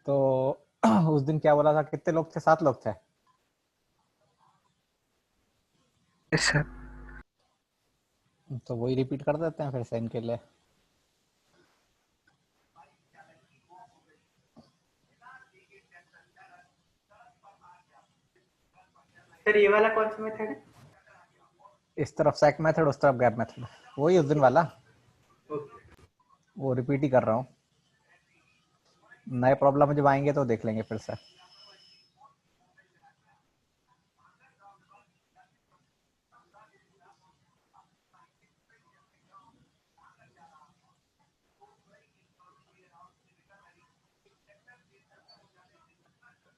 तो उस दिन क्या बोला था, कितने लोग थे? 7 लोग थे। Yes sir. तो वही रिपीट कर देते हैं फिर से इनके लिए। सर ये वाला कौन सा मेथड है? इस तरफ सेक मेथड, उस तरफ गैप मेथड, वही उस दिन वाला, ओके। वो रिपीट ही कर रहा हूँ। नए प्रॉब्लम जब आएंगे तो देख लेंगे फिर से।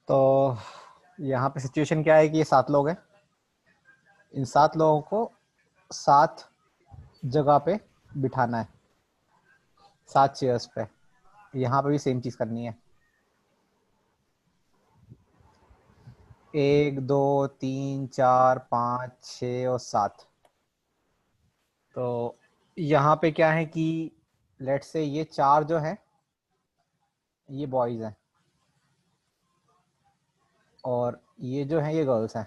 तो यहाँ पे सिचुएशन क्या है कि ये 7 लोग हैं। इन 7 लोगों को 7 जगह पे बिठाना है, 7 चेयर्स पे। यहाँ पे भी सेम चीज करनी है। 1 2 3 4 5 6 और 7। तो यहाँ पे क्या है कि लेट्स से ये 4 जो है ये बॉयज हैं और ये जो है ये गर्ल्स हैं।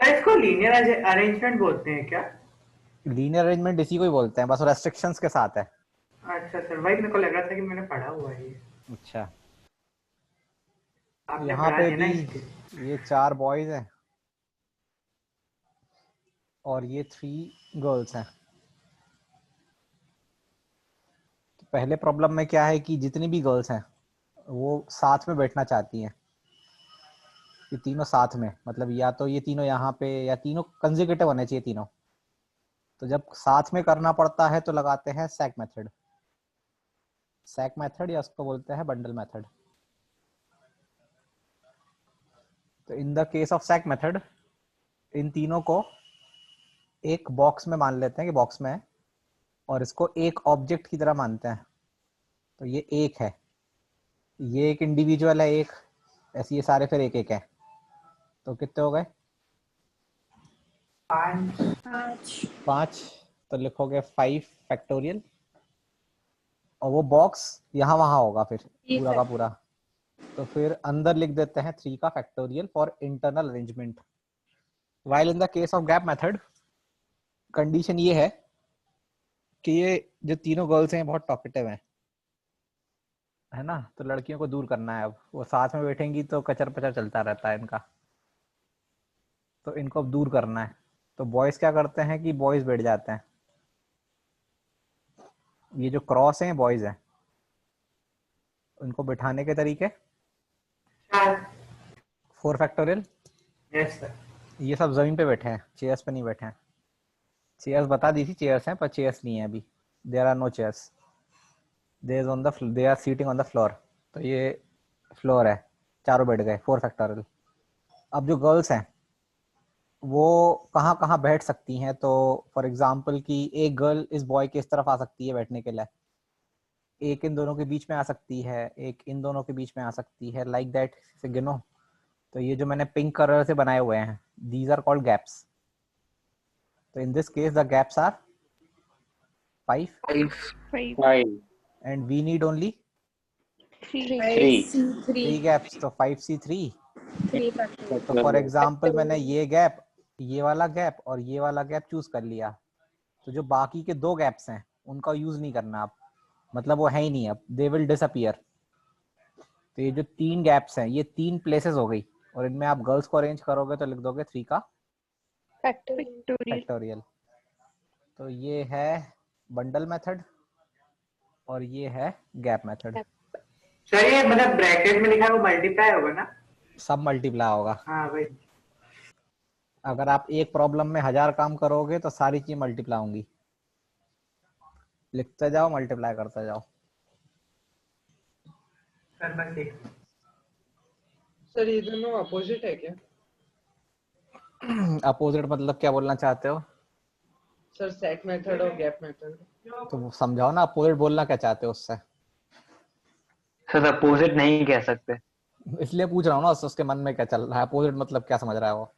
सर इसको लीनियर अरेंजमेंट बोलते हैं क्या? लीनियर अरेंजमेंट इसी को ही बोलते हैं, बस रेस्ट्रिक्शंस के साथ है। अच्छा सर, वही मेरे को लग रहा था कि मैंने पढ़ा हुआ है ये। अच्छा, आपने यहाँ पढ़ा पे दिया ना भी इसलिए। ये 4 बॉयज हैं और ये 3 गर्ल्स हैं। तो पहले प्रॉब्लम में क्या है कि जितनी भी गर्ल्स हैं वो साथ में बैठना चाहती हैं। ये तीनों साथ में, मतलब या तो ये तीनों यहाँ पे या तीनों कंसेक्यूटिव होने चाहिए तीनों। तो जब साथ में करना पड़ता है तो लगाते हैं सैक मेथड। सैक मेथड या उसको बोलते हैं बंडल मेथड। तो in the case of sack method इन तीनों को एक बॉक्स में मान लेते हैं कि बॉक्स में है और इसको एक ऑब्जेक्ट की तरह मानते हैं। तो ये एक है, ये एक इंडिविजुअल है एक, ऐसे ये सारे फिर एक एक है। तो कितने हो गए? 5। 5। तो लिखोगे 5 फैक्टोरियल और वो बॉक्स यहाँ वहां होगा फिर पूरा का पूरा। तो फिर अंदर लिख देते हैं 3 का factorial for internal arrangement. While in the case of gap method condition ये है कि ये जो तीनों गर्ल्स हैं बहुत टॉकेटिव हैं, है ना। तो लड़कियों को दूर करना है। अब वो साथ में बैठेंगी तो कचर पचर चलता रहता है इनका, तो इनको अब दूर करना है। तो बॉयज क्या करते हैं कि बॉयज बैठ जाते हैं। ये जो क्रॉस हैं बॉयज हैं, उनको बिठाने के तरीके 4। 4 फैक्टोरियल। Yes sir. ये सब जमीन पे बैठे हैं, चेयर्स पे नहीं बैठे हैं। चेयर्स बता दी थी, चेयर्स हैं पर चेयर्स नहीं है अभी। There are no chairs, they are sitting on the floor. तो ये फ्लोर है, चारों बैठ गए 4 फैक्टोरियल। अब जो गर्ल्स हैं वो कहाँ कहाँ बैठ सकती हैं। तो फॉर एग्जाम्पल कि एक गर्ल इस बॉय के इस तरफ आ सकती है बैठने के लिए, एक इन दोनों के बीच में आ सकती है, एक इन दोनों के बीच में आ सकती है, लाइक दैट से गिनो। तो ये जो मैंने पिंक कलर से बनाए हुए हैं दीज आर कॉल्ड गैप्स। तो in this case the gaps are 5 5 5 and we need only 3 3 gaps. तो 5C3। तो फॉर फैक्टोरियल एग्जाम्पल मैंने ये गैप, ये वाला गैप और ये वाला गैप चूज कर लिया। तो जो बाकी के 2 गैप्स हैं उनका यूज नहीं करना आप, मतलब वो है ही नहीं, अब दे विल डिसअपियर। तो ये जो 3 गैप्स हैं ये 3 प्लेसेस हो गई और इनमें आप गर्ल्स को अरेंज करोगे तो लिख दोगे 3 का फैक्टोरियल। तो ये है बंडल मेथड और ये है गैप मेथड। सर ये मतलब ब्रैकेट में लिखा है वो मल्टीप्लाई होगा ना? सब मल्टीप्लाई होगा। हाँ भाई। अगर आप एक प्रॉब्लम में 1000 काम करोगे तो सारी चीज मल्टीप्लाई होंगी। लिखते जाओ, मल्टीप्लाई करते जाओ। सर बस एक। सर ये दोनों अपोजिट है क्या? अपोजिट मतलब क्या बोलना चाहते हो? सर सेक मेथड और गैप मेथड। तो समझाओ ना, अपोजिट बोलना क्या चाहते हो उससे। सर अपोजिट नहीं कह सकते। इसलिए पूछ रहा हूँ ना उसके मन में क्या चल रहा है। अपोजिट मतलब क्या समझ रहा है वो?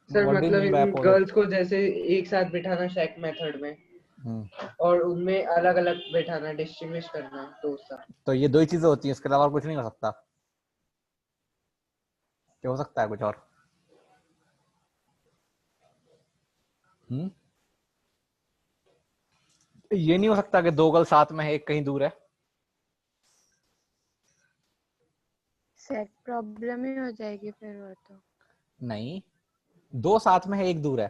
सर व्हाट डू यू मतलब mean by in opposite? Girls को जैसे एक साथ बिठाना सेक मेथड में, और उनमें अलग अलग बैठाना, डिस्टिंग्विश करना है, तो उसका तो ये दो ही चीजें होती हैं, इसके अलावा और कुछ नहीं हो सकता? क्या हो सकता है कुछ और? ये नहीं हो सकता कि दो गर्ल साथ में है, एक कहीं दूर है? सेट प्रॉब्लम ही हो जाएगी फिर वो तो। नहीं, दो साथ में है, एक दूर है।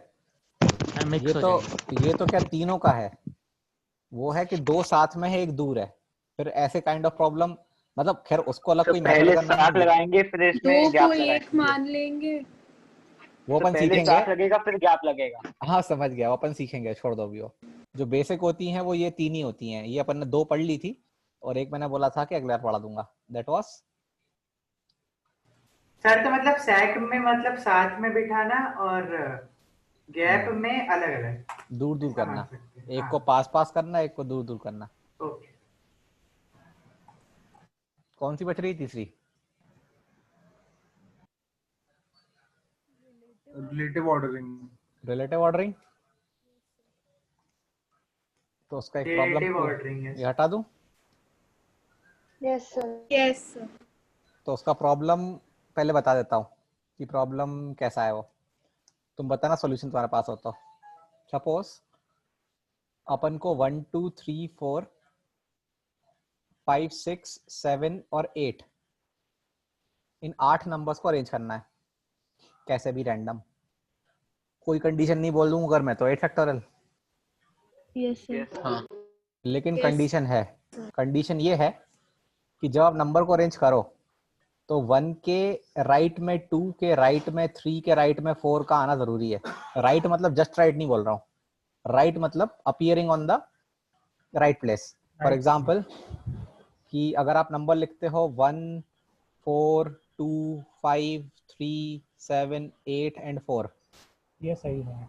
मिक्स हो जाएंगे। ये तो क्या तीनों का है? वो है कि दो साथ में है, एक दूर है। फिर ऐसे काइंड ऑफ प्रॉब्लम, मतलब खैर उसको अलग तो कोई मेथड पहले करना साथ नहीं। लगाएंगे फिर दो इसमें को गैप एक लगाएंगे। मान लेंगे। वो तो अपन पहले सीखेंगे। साथ लगेगा फिर गैप लगेगा। हाँ समझ गया, वो अपन सीखेंगे, छोड़ दो अभी। वो जो बेसिक होती हैं वो ये तीन ही होती हैं। ये अपन ने दो पढ़ ली थी और एक मैंने बोला था कि अगले बार पढ़ा दूंगा। दैट वाज सर तो मतलब सैक में मतलब साथ में बिठाना और गैप में अलग अलग दूर दूर ऐसा मान करना। सकते हैं। एक हाँ को पास पास करना, एक को दूर दूर करना। ओके। कौन सी बच रही तीसरी? Relative ordering. Relative ordering. तो उसका एक प्रॉब्लम रिलेटिव ऑर्डरिंग है। ये हटा दूं? Yes sir. Yes sir. तो उसका प्रॉब्लम पहले बता देता हूँ कि प्रॉब्लम कैसा है। वो तुम बताना, सॉल्यूशन तुम्हारे पास हो तो। सपोज अपन को 1 2 3 4 5 6 7 और 8, इन 8 नंबर्स को अरेंज करना है कैसे भी रैंडम। कोई कंडीशन नहीं बोल दूंगा अगर मैं, तो 8 फैक्टोरियल। Yes sir. हाँ लेकिन Yes. कंडीशन है, कंडीशन ये है कि जब आप नंबर को अरेंज करो तो 1 के राइट में 2 के राइट में 3 के राइट में 4 का आना जरूरी है। राइट मतलब जस्ट राइट नहीं बोल रहा हूँ, राइट मतलब appearing on the right place. For example कि अगर आप नंबर लिखते हो 1 4 2 5 3 7 8 एंड 4, ये सही है।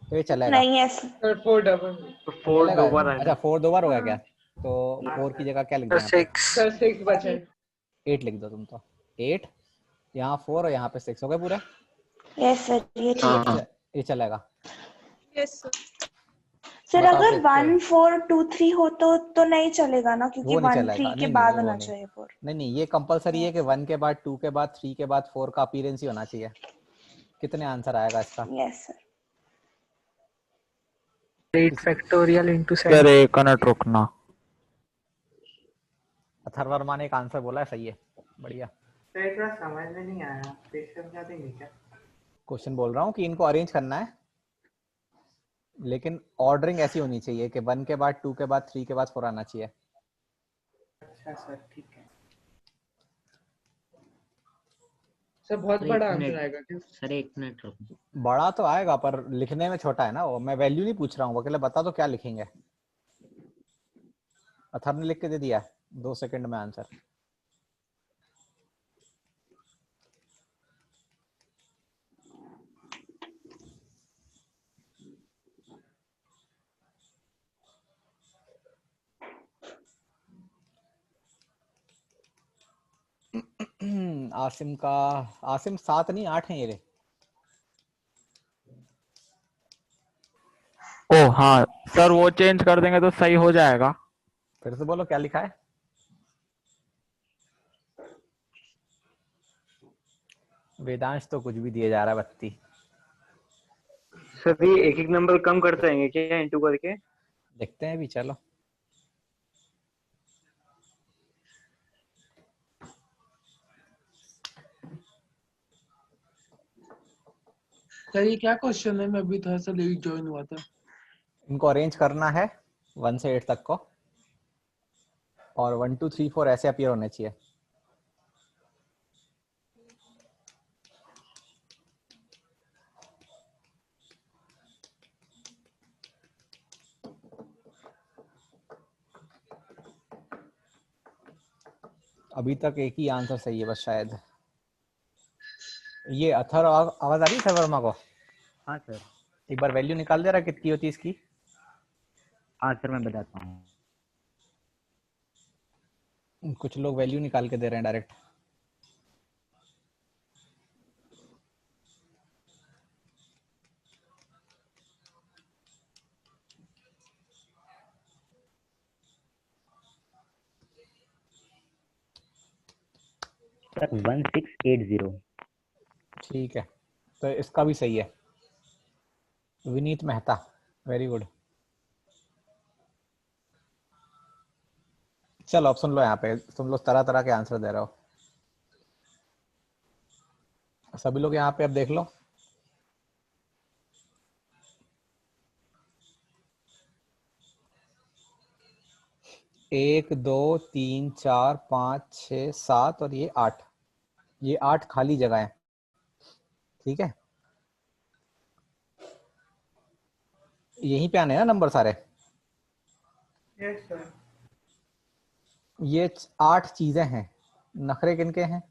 तो ये चलेगा। नहीं ऐसे सर 4 डबल। तो 4 चलेगा दो बार ये? आएगा। अच्छा 4 दो बार हो गया हाँ। क्या? तो 4 की जगह क्या लिख तो दें यहाँ पे? 6। सर 6 बचे। 8 लिख दो तुम तो। 8 यहाँ 4 और यहाँ पे 6 हो गए पूरे। यस सर ये ठीक हाँ है। ये चलेगा। Yes sir. सर बताओ अगर फिर 1 4 2 3 हो तो नहीं चलेगा ना, क्योंकि वो नहीं 1 चलेगा। 3 के नहीं बाद वो होना नहीं। चाहिए 4। नहीं ये कंपलसरी है कि 1 के बाद 2 के बाद 3 के बाद 4 का अपीयरेंस ही होना चाहिए। कितने आंसर आएगा इसका? Yes sir. 8 factorial into sir 7। एक मिनट रुकना। अथर्वर्मा ने एक आंसर बोला है, सही है, बढ़िया। तो ये थोड़ा समझ में नहीं आया, फिर से समझा देंगे क्या? क्वेश्चन बोल रहा हूँ कि इनको अरेंज करना है, लेकिन ऑर्डरिंग ऐसी होनी चाहिए कि 1 के बाद 2 के बाद 3 के बाद 4 आना चाहिए। अच्छा सर ठीक है। सर बहुत सर बड़ा एक आंसर मिनट, आएगा क्या? सर एक मिनट रुकना। बड़ा तो आएगा पर लिखने में छोटा है ना वो। मैं वैल्यू नहीं पूछ रहा हूँ, वो अकेले बता दो क्या लिखेंगे। अथर ने लिख के दे दिया 2 सेकंड में आंसर। आसिम का, आसिम 7 नहीं 8 है ये रे। ओ हाँ सर, वो चेंज कर देंगे तो सही हो जाएगा। फिर से बोलो क्या लिखा है। वेदांश तो कुछ भी दिए जा रहा है बत्ती। सर ये एक एक नंबर कम करते रहेंगे क्या इनटू करके? देखते हैं भी, चलो। सर ये क्या क्वेश्चन है? मैं अभी थोड़ा सा लेट ज्वाइन हुआ था। इनको अरेंज करना है 1 से 8 तक को, और 1 2 3 4 ऐसे अपीयर होने चाहिए। अभी तक एक ही आंसर सही है बस शायद। ये अथर आवाज आ रही है सर वर्मा को? हाँ सर। एक बार वैल्यू निकाल दे रहा कितनी होती है इसकी? हाँ सर मैं बताता हूँ। कुछ लोग वैल्यू निकाल के दे रहे हैं डायरेक्ट। सर 1680। ठीक है, तो इसका भी सही है। Vineet Mehta, very good. चलो अब सुन लो, यहाँ पे तुम लोग तरह तरह के आंसर दे रहे हो। सभी लोग यहाँ पे अब देख लो। एक, दो, तीन, चार, पाँच, 6, 7 और ये 8। ये 8 खाली जगह है। ठीक है, यहीं पे आने हैं ना नंबर सारे। Yes sir. ये 8 चीजें हैं। नखरे किनके हैं?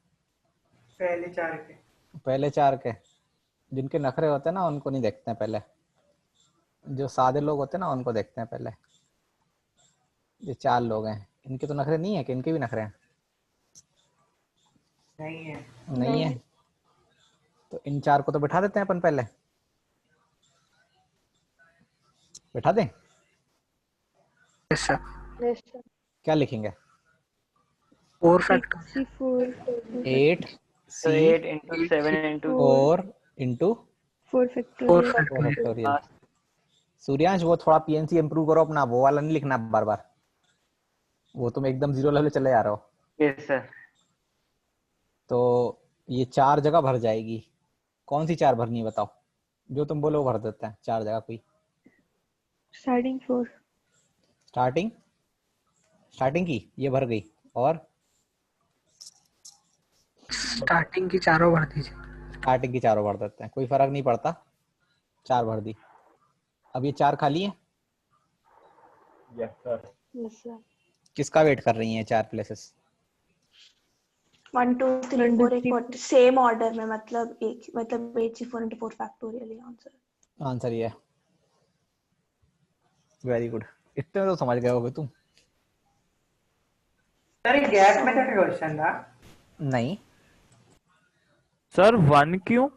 पहले 4 के। पहले 4 के। जिनके नखरे होते हैं ना उनको नहीं देखते हैं पहले, जो सादे लोग होते हैं ना उनको देखते हैं पहले। ये 4 लोग हैं, इनके तो नखरे नहीं है कि इनके भी नखरे हैं? नहीं है। नहीं है, तो इन 4 को तो बिठा देते हैं अपन पहले। बिठा दें? Yes sir. Yes, sir. क्या लिखेंगे? 4 factor. 64 8 So C 8 into 7 into 4 into 4 4 factorial. Factor. Suryansh, वो थोड़ा पीएनसी इंप्रूव करो अपना, वो वाला नहीं लिखना बार बार। वो तुम एकदम 0 लेवल चले जा रहे हो। yes sir. तो ये 4 जगह भर जाएगी। कौन सी 4 भरनी है बताओ? जो तुम बोलो वो भर देते हैं 4 जगह कोई। Starting 4. स्टार्टिंग की ये भर गई, और स्टार्टिंग की चारों भर दीजिए। स्टार्टिंग की 4 भर देते हैं, कोई फर्क नहीं पड़ता। 4 भर दी। अब ये 4 खाली है। Yes sir. Yes, sir. किसका वेट कर रही हैं 4 प्लेसेस? 1 2 3 4 एक सेम ऑर्डर में, मतलब एक, मतलब 8 into 4 फैक्टोरियल आंसर। आंसर ये है। वेरी गुड, इतने में तो समझ गए होगे तुम। सर ये गैप मेथड का क्वेश्चन था। नहीं, सर 1 क्यों?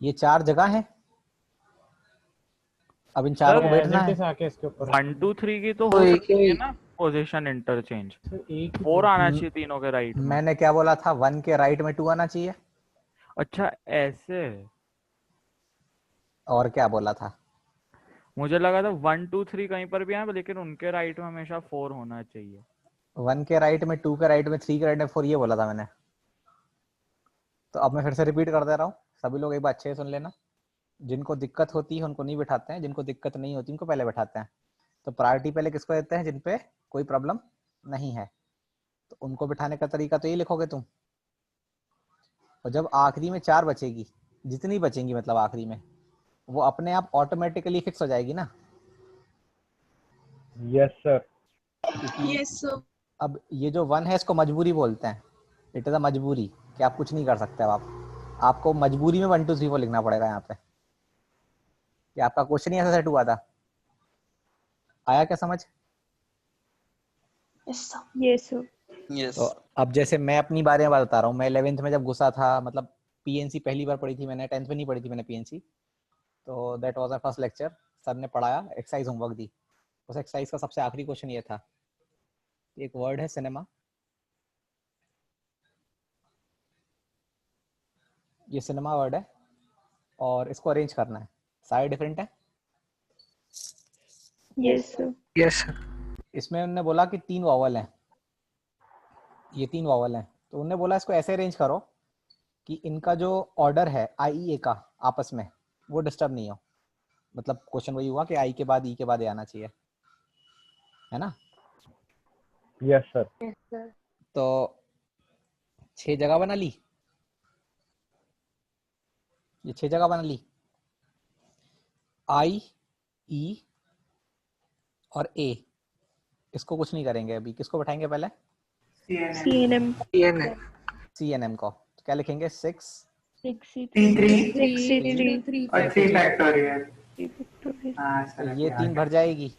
ये 4 जगह हैं। अब इन चारों को बैठना है। 1 2 3 की तो वो हो एक सकती ही- है ना पोजीशन इंटरचेंज। 4 आना चाहिए तीनों के राइट में। मैंने क्या बोला था? 1 के राइट में 2 आना चाहिए। अच्छा ऐसे, और क्या बोला था? मुझे लगा था 1 2 3 कहीं पर भी आए लेकिन उनके राइट में हमेशा 4 होना चाहिए। 1 के राइट में 2 के राइट में 3 के राइट में 4, ये बोला था मैंने। तो अब मैं फिर से रिपीट कर दे रहा हूँ, सभी लोग एक बार अच्छे से सुन लेना। जिनको दिक्कत होती है उनको नहीं बिठाते हैं, जिनको दिक्कत नहीं होती उनको पहले बैठाते हैं। तो प्रायोरिटी पहले किसको देते हैं? जिन पे कोई प्रॉब्लम नहीं है। तो उनको बिठाने का तरीका तो ये लिखोगे तुम। और जब आखिरी में 4 बचेगी, जितनी बचेंगी मतलब आखिरी में, वो अपने आप ऑटोमेटिकली फिक्स हो जाएगी ना। Yes sir. क्योंकि Yes sir. अब ये जो 1 है इसको मजबूरी बोलते हैं। इट इज अ मजबूरी कि आप कुछ नहीं कर सकते। अब आपको मजबूरी में 1 2 3 4 लिखना पड़ेगा यहाँ पे। कि आपका क्वेश्चन ही ऐसा सेट हुआ था। आया क्या समझ? Yes sir. Yes, sir. तो अब जैसे मैं अपनी बारे में बता रहा हूँ, मैं 11th में जब घुसा था, मतलब पीएनसी पहली बार पढ़ी थी मैंने, 10th में नहीं पढ़ी थी मैंने पीएनसी। तो that was my first lecture. Sir ने पढ़ाया, एक्सरसाइज होमवर्क दी। उस एक्सरसाइज का सबसे आखिरी क्वेश्चन ये था, एक वर्ड है सिनेमा, ये सिनेमा वर्ड है और इसको अरेंज करना है। सारे डिफरेंट है। Yes, sir. Yes sir. इसमें उन्होंने बोला कि 3 वॉवल हैं, ये 3 वॉवल हैं। तो उन्होंने बोला इसको ऐसे अरेंज करो कि इनका जो ऑर्डर है आई ए का आपस में, वो डिस्टर्ब नहीं हो। मतलब क्वेश्चन वही हुआ कि आई के बाद ई के बाद ए आना चाहिए, है ना। Yes sir. Yes, sir. तो 6 जगह बना ली, ये 6 जगह बना ली। आई, ई और ए, इसको कुछ नहीं करेंगे अभी। किसको बैठाएंगे पहले? CNM. सी एन एम को। तो क्या लिखेंगे? 6 C3 और 3 फैक्टोरियल। factorial. हाँ तो सर ये 3 भर जाएगी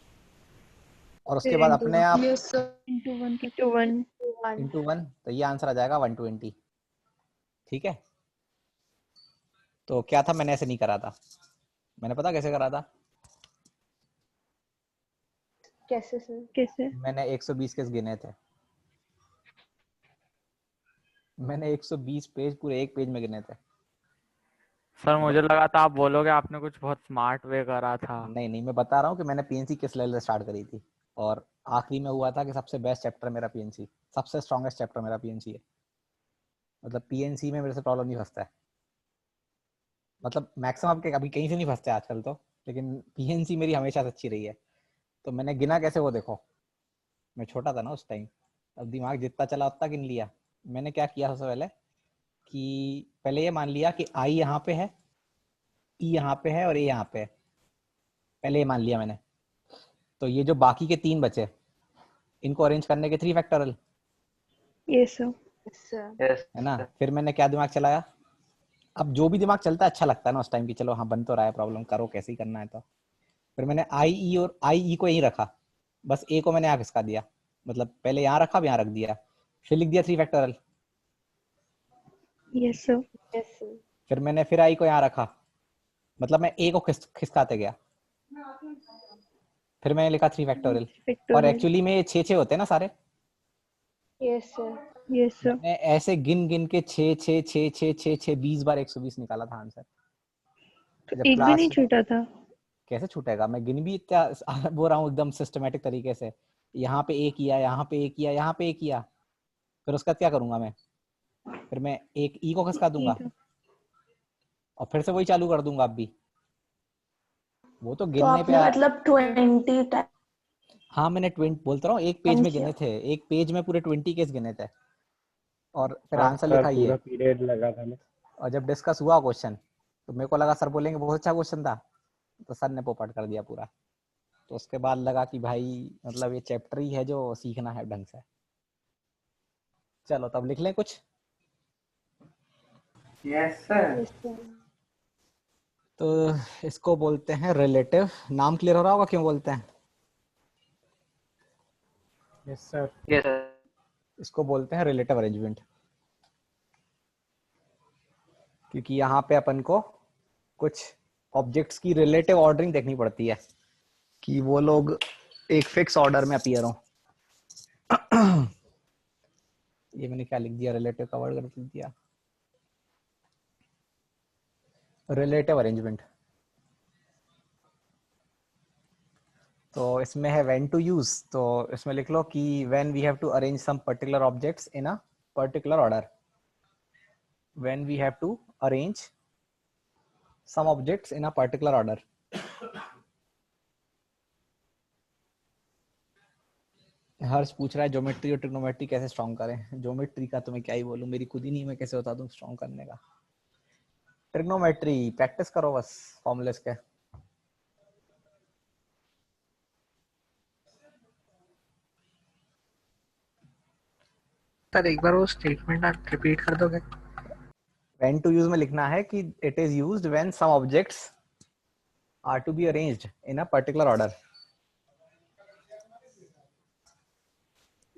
और उसके बाद अपने आप Yes sir. Into 1. इंटू 1, तो ये आंसर आ जाएगा 120। ठीक है। तो क्या था, मैंने ऐसे नहीं करा था। मैंने पता कैसे करा था? कैसे? मैंने 120 केस गिने थे। मैंने 120 पेज पूरे एक पेज में गिने थे। सर मुझे लगा था आप बोलोगे आपने कुछ बहुत स्मार्ट वे करा था। नहीं नहीं, मैं बता रहा हूँ कि मैंने पीएनसी किस लेवल से स्टार्ट करी थी, और आखिरी में हुआ था कि सबसे बेस्ट चैप्टर मेरा पीएनसी, सबसे स्ट्रॉन्गेस्ट चैप्टर मेरा पीएनसी है। मतलब पीएनसी में मेरे से प्रॉब्लम नहीं फंसता है, मतलब मैक्सिमम आपके अभी कहीं से नहीं फंसते आजकल तो, लेकिन पीएनसी मेरी हमेशा से अच्छी रही है। तो मैंने गिना कैसे, वो देखो, मैं छोटा था ना उस टाइम, अब दिमाग जितना चला उतना गिन लिया। मैंने क्या किया सबसे पहले कि पहले ये मान लिया कि आई यहाँ पे है, ई यहाँ पे है और ए यहाँ पे है, पहले ये मान लिया मैंने। तो ये जो बाकी के 3 बचे, इनको अरेंज करने के 3 फैक्टोरियल, यस सर। यस है ना। फिर मैंने क्या दिमाग चलाया, अब जो भी दिमाग चलता है अच्छा लगता है ना उस टाइम की, चलो हाँ बन तो रहा है, प्रॉब्लम करो कैसे ही करना है। तो फिर मैंने आई ई और आई ई को यहीं रखा, बस ए को मैंने यहाँ खिसका दिया, मतलब पहले यहाँ रखा अब यहाँ रख दिया, फिर लिख दिया 3 फैक्टोरियल। Yes sir. फिर मैंने फिर आई को यहाँ रखा, मतलब मैं ए को खिसकाते गया, फिर मैंने लिखा 3 फैक्टोरियल। और एक्चुअली में ये 6 होते हैं ना सारे। Yes sir. मैंने ऐसे गिन गिन के 6 6 6 6 6 6 20 बार 120 निकाला था आंसर। तो जब एक भी क्लास नहीं छूटा था? कैसे छूटेगा, मैं गिन भी इतना बोल रहा हूँ एकदम सिस्टमेटिक तरीके से, यहाँ पे ए किया, यहाँ पे ए किया, यहाँ पे ए किया, फिर उसका क्या करूंगा मैं, फिर मैं एक ई को खिसका दूंगा और फिर से वही चालू कर दूंगा। अब भी वो तो तो गिनने पे आपने मतलब 20 टाइम? हाँ मैंने 20 बोलता रहा हूँ, एक पेज में गिने थे, एक पेज में पूरे 20 केस गिने थे, और फिर हाँ आंसर सर, लिखा पूरा ये। पीरियड लगा था ना। और जब डिस्कस हुआ क्वेश्चन तो मेरे को लगा सर बोलेंगे बहुत अच्छा क्वेश्चन था, तो सर ने पोपट कर दिया पूरा। तो उसके बाद लगा कि भाई मतलब ये चैप्टर ही है जो सीखना है ढंग से। चलो तब लिख लें कुछ। Yes sir. तो इसको बोलते हैं रिलेटिव। नाम क्लियर हो रहा होगा क्यों बोलते हैं? Yes sir. Yes sir. इसको बोलते हैं रिलेटिव अरेंजमेंट, क्योंकि यहाँ पे अपन को कुछ ऑब्जेक्ट्स की रिलेटिव ऑर्डरिंग देखनी पड़ती है कि वो लोग एक फिक्स ऑर्डर में अपीयर हो। ये मैंने क्या लिख दिया, रिलेटिव का वर्ड लिख दिया, रिलेटिव अरेंजमेंट। तो इसमें है व्हेन टू यूज, तो इसमें लिख लो कि when we have to arrange some particular objects in a particular order, when we have to arrange some objects in a particular order. Harsh पूछ रहा है ज्योमेट्री और ट्रिग्नोमेट्री कैसे स्ट्रॉन्ग करें। ज्योमेट्री का तो मैं क्या ही बोलूं, मेरी खुद ही नहीं, मैं कैसे बता दूं स्ट्रॉन्ग करने का। ट्रिग्नोमेट्री प्रैक्टिस करो बस फॉर्मूलेस के। सर एक बार वो स्टेटमेंट आप रिपीट कर दोगे? व्हेन टू यूज में लिखना है कि it is used when some objects are to be arranged in a particular order.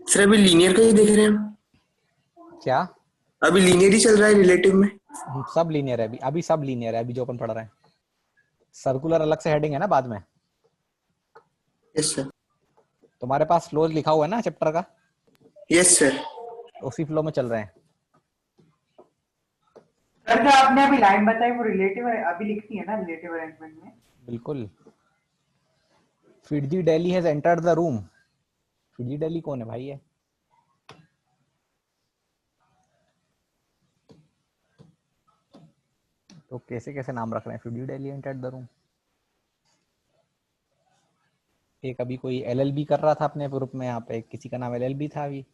Sir अभी लीनियर का ही देख रहे हैं हम। क्या अभी लीनियर ही चल रहा है रिलेटिव में? सब लीनियर है, अभी सब लीनियर है, अभी जो अपन पढ़ रहे हैं। सर्कुलर अलग से हेडिंग है ना बाद में। Yes sir. तुम्हारे पास फ्लो लिखा हुआ है ना चैप्टर का? Yes sir. उसी फ्लो में चल रहे हैं। सर जो आपने अभी लाइन बताई वो रिलेटिव अभी लिखती है ना रिलेटिव अरेंजमेंट में? बिल्कुल। फिडजी डेली हैज एंटर्ड द रूम। फिडजी डेली कौन है भाई? ये तो कैसे कैसे नाम रख रहे हैं, फिडजी डेली एंटर्ड द रूम। एक अभी कोई एलएलबी कर रहा था अपने ग्रुप में, यहाँ पे किसी का नाम एलएलबी था अभी।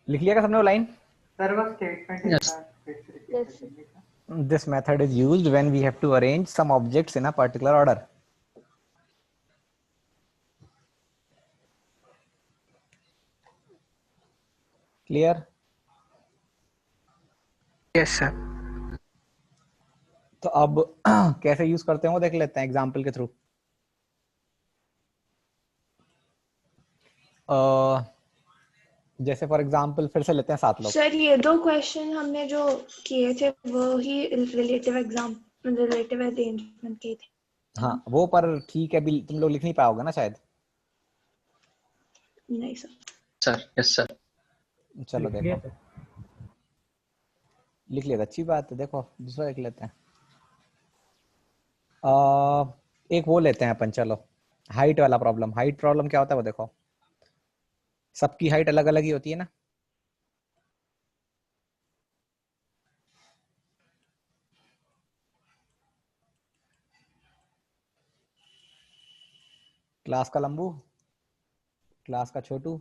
लिख लिया क्या सबने वो लाइन? सर वो statement This method is used when we have to arrange some objects in a particular order. Clear? Yes sir. तो अब कैसे यूज करते हैं वो देख लेते हैं एग्जाम्पल के थ्रू। जैसे फॉर एग्जाम्पल फिर से लेते हैं 7 लोग। सर ये 2 क्वेश्चन हमने जो किए थे वो ही रिलेटिव अरेंजमेंट के थे। हाँ वो पर ठीक है, अभी तुम लोग लिख नहीं पाओगे ना शायद। नहीं सर। Sir yes sir. चलो लिख लिया देखो, था। लिख लिया था, अच्छी बात है। देखो दूसरा लिख लेते हैं। एक वो लेते हैं अपन, चलो हाइट वाला प्रॉब्लम। हाइट प्रॉब्लम क्या होता है वो देखो, सबकी हाइट अलग अलग ही होती है ना। क्लास का लंबू, क्लास का छोटू,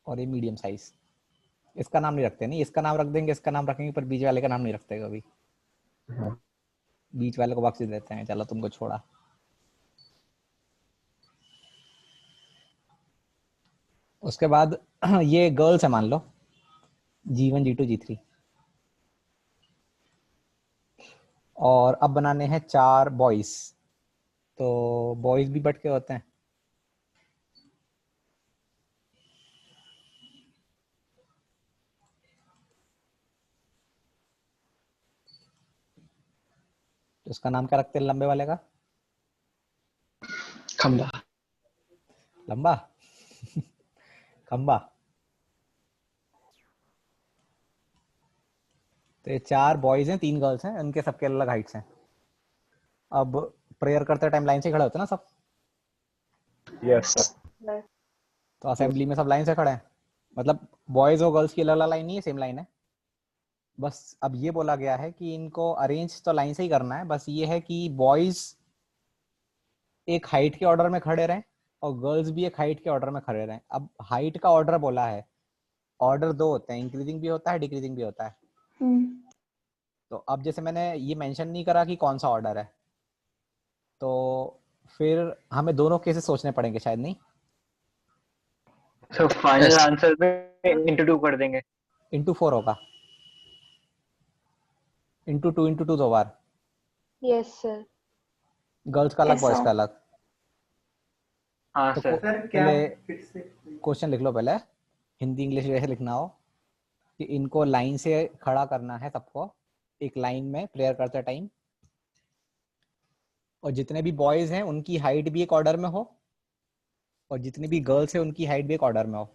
और ये मीडियम साइज। इसका नाम नहीं रखते, नहीं इसका नाम रख देंगे, इसका नाम रखेंगे, पर बीच वाले का नाम नहीं रखते कभी। बीच वाले को बख्श देते हैं, चलो तुमको छोड़ा। उसके बाद ये गर्ल्स है मान लो, G1 G2 G3, और अब बनाने हैं 4 बॉयज। तो बॉयज भी बट के होते हैं। तो उसका नाम क्या रखते हैं लंबे वाले का? खंबा। लंबा खंबा। तो ये 4 बॉयज हैं, 3 गर्ल्स हैं, उनके सबके अलग हाइट्स हैं। अब प्रेयर करते टाइम लाइन से खड़े होते हैं ना सब। Yes sir. तो असेंबली में सब लाइन से खड़े हैं, मतलब बॉयज और गर्ल्स की अलग अलग लाइन नहीं है, सेम लाइन है। बस अब ये बोला गया है कि इनको अरेंज तो लाइन से ही करना है, बस ये है कि बॉयज एक हाइट के ऑर्डर में खड़े रहें और गर्ल्स भी एक हाइट के ऑर्डर में खड़े रहें। अब हाइट का ऑर्डर बोला है, ऑर्डर 2 होते हैं, इंक्रीजिंग भी होता है, डिक्रीजिंग भी होता है। तो अब जैसे मैंने ये मेंशन नहीं करा कि कौन सा ऑर्डर है, तो फिर हमें दोनों केसेस सोचने पड़ेंगे शायद, नहीं? सो फाइनल आंसर में इंटू 2 कर देंगे। इंटू 4 होगा, इंटू 2 इंटू 2 2 बार। Yes sir. गर्ल्स का अलग, Yes, बॉयज sir. का अलग। हाँ तो सर। सर क्या पहले फिर से क्वेश्चन लिख लो, पहले हिंदी इंग्लिश जैसे लिखना हो कि इनको लाइन से खड़ा करना है सबको, एक लाइन में प्रेयर करते टाइम, और जितने भी बॉयज हैं उनकी हाइट भी एक ऑर्डर में हो, और जितनी भी गर्ल्स हैं उनकी हाइट भी एक ऑर्डर में हो।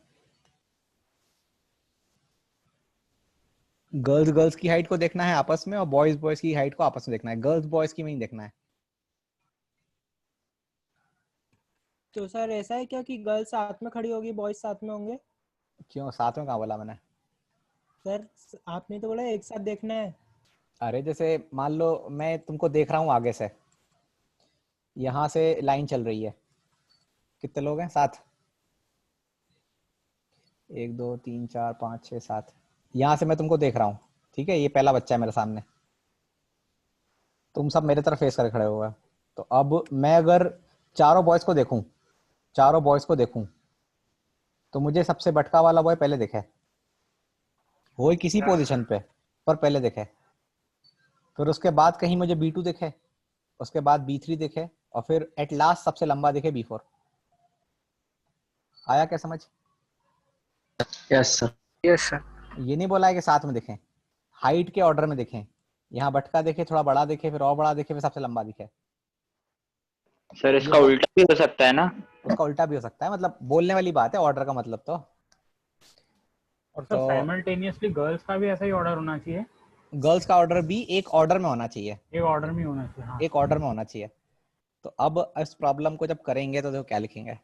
गर्ल्स गर्ल्स की हाइट को देखना है आपस में, और बॉयज बॉयज की हाइट को आपस में देखना है, गर्ल्स बॉयज की नहीं देखना है। तो सर ऐसा है क्या कि गर्ल्स साथ में खड़ी होगी, बॉयज साथ में होंगे? क्यों साथ में कहाँ बोला मैंने? सर आपने तो बोला एक साथ देखना है। अरे जैसे मान लो मैं तुमको देख रहा हूँ आगे से, यहाँ से लाइन चल रही है, कितने लोग हैं? 7, 1 2 3 4 5 6 7। यहाँ से मैं तुमको देख रहा हूँ, ठीक है, ये पहला बच्चा है मेरे सामने, तुम सब मेरे तरफ फेस कर खड़े हुए हो। तो अब मैं अगर चारों बॉयज को देखूं, तो मुझे सबसे बटका वाला बॉय पहले दिखे, वो ही किसी पोजीशन पे, पर पहले दिखे। फिर उसके बाद कहीं मुझे B2 दिखे, उसके बाद B3 दिखे, और फिर एट लास्ट सबसे लंबा दिखे B4। आया क्या समझ? Yes sir. Yes sir. ये नहीं बोला है कि साथ में दिखें, हाइट के ऑर्डर में दिखें। यहाँ बटका दिखे, थोड़ा बड़ा दिखे, फिर और बड़ा दिखे, फिर सबसे लंबा दिखे। सर इसका उल्टा भी हो सकता है ना? उसका उल्टा भी हो सकता है, मतलब बोलने वाली बात है, ऑर्डर का मतलब तो। और सर साइमल्टेनियसली गर्ल्स का भी ऐसा ही ऑर्डर होना चाहिए? गर्ल्स का ऑर्डर भी एक ऑर्डर में होना चाहिए, एक ऑर्डर में होना चाहिए। हाँ। एक ऑर्डर में होना चाहिए। तो अब इस प्रॉब्लम को जब करेंगे तो देखो क्या लिखेंगे।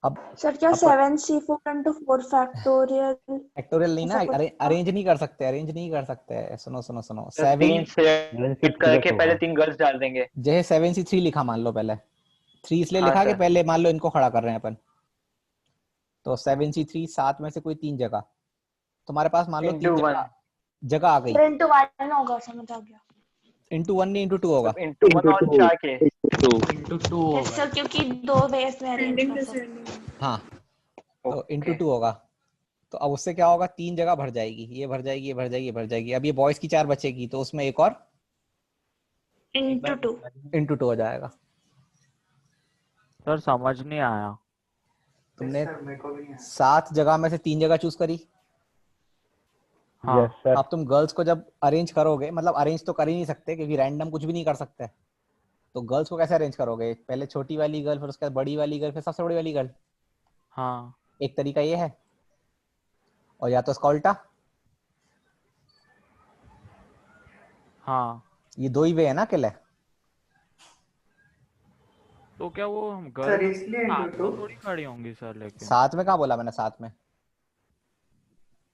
अब सर क्या 7C4 into 4 फैक्टोरियल? फैक्टोरियल नहीं ना, ऐसा कुछ था? अरेंज नहीं कर सकते, अरेंज नहीं कर सकते। सुनो सुनो सुनो, सर 3 से करके पहले 3 गर्ल्स डाल देंगे। जैसे 7C3 लिखा मान लो, पहले 3 इसलिए हाँ लिखा कि सर। पहले मान लो इनको खड़ा कर रहे हैं अपन। तो 7C3 7 में से कोई 3 जगह, तुम्हारे पास मान लो 3 Into 1। जगह आ गई। सर into 1 होगा, समझ आ गया। इंटू 1 नहीं इंटू 2 होगा। इंटू 1 और 4 के इंटू 2 Yes, होगा। सर क्योंकि 2 बेस में अरेंज Ending कर is सकते। ending. हाँ, तो इंटू 2 होगा। तो अब उससे क्या होगा, 3 जगह भर जाएगी, ये भर जाएगी, ये भर जाएगी, ये भर जाएगी। अब ये बॉयज की 4 बचेगी, तो उसमें एक और into 2। इंटू 2 हो जाएगा। सर समझ नहीं आया। तुमने सर मेरे को भी नहीं आया। 7 जगह में से 3 जगह चूज करी। हाँ। Yes sir. अब तुम गर्ल्स को जब अरेंज करोगे, मतलब अरेंज तो कर ही नहीं सकते क्योंकि रैंडम कुछ भी नहीं कर सकते, तो गर्ल्स को कैसे अरेंज करोगे? पहले छोटी वाली गर्ल, फिर उसके बाद बड़ी वाली गर्ल, फिर सबसे बड़ी वाली गर्ल। हाँ एक तरीका ये है, और या तो इसका उल्टा। हाँ। ये दो ही वे है ना अकेले। तो क्या वो हम सर गर्ल्स इसलिए साथ इंटू में टू। थोड़ी खड़ी होंगी सर? लेकिन साथ में कहाँ बोला मैंने साथ में?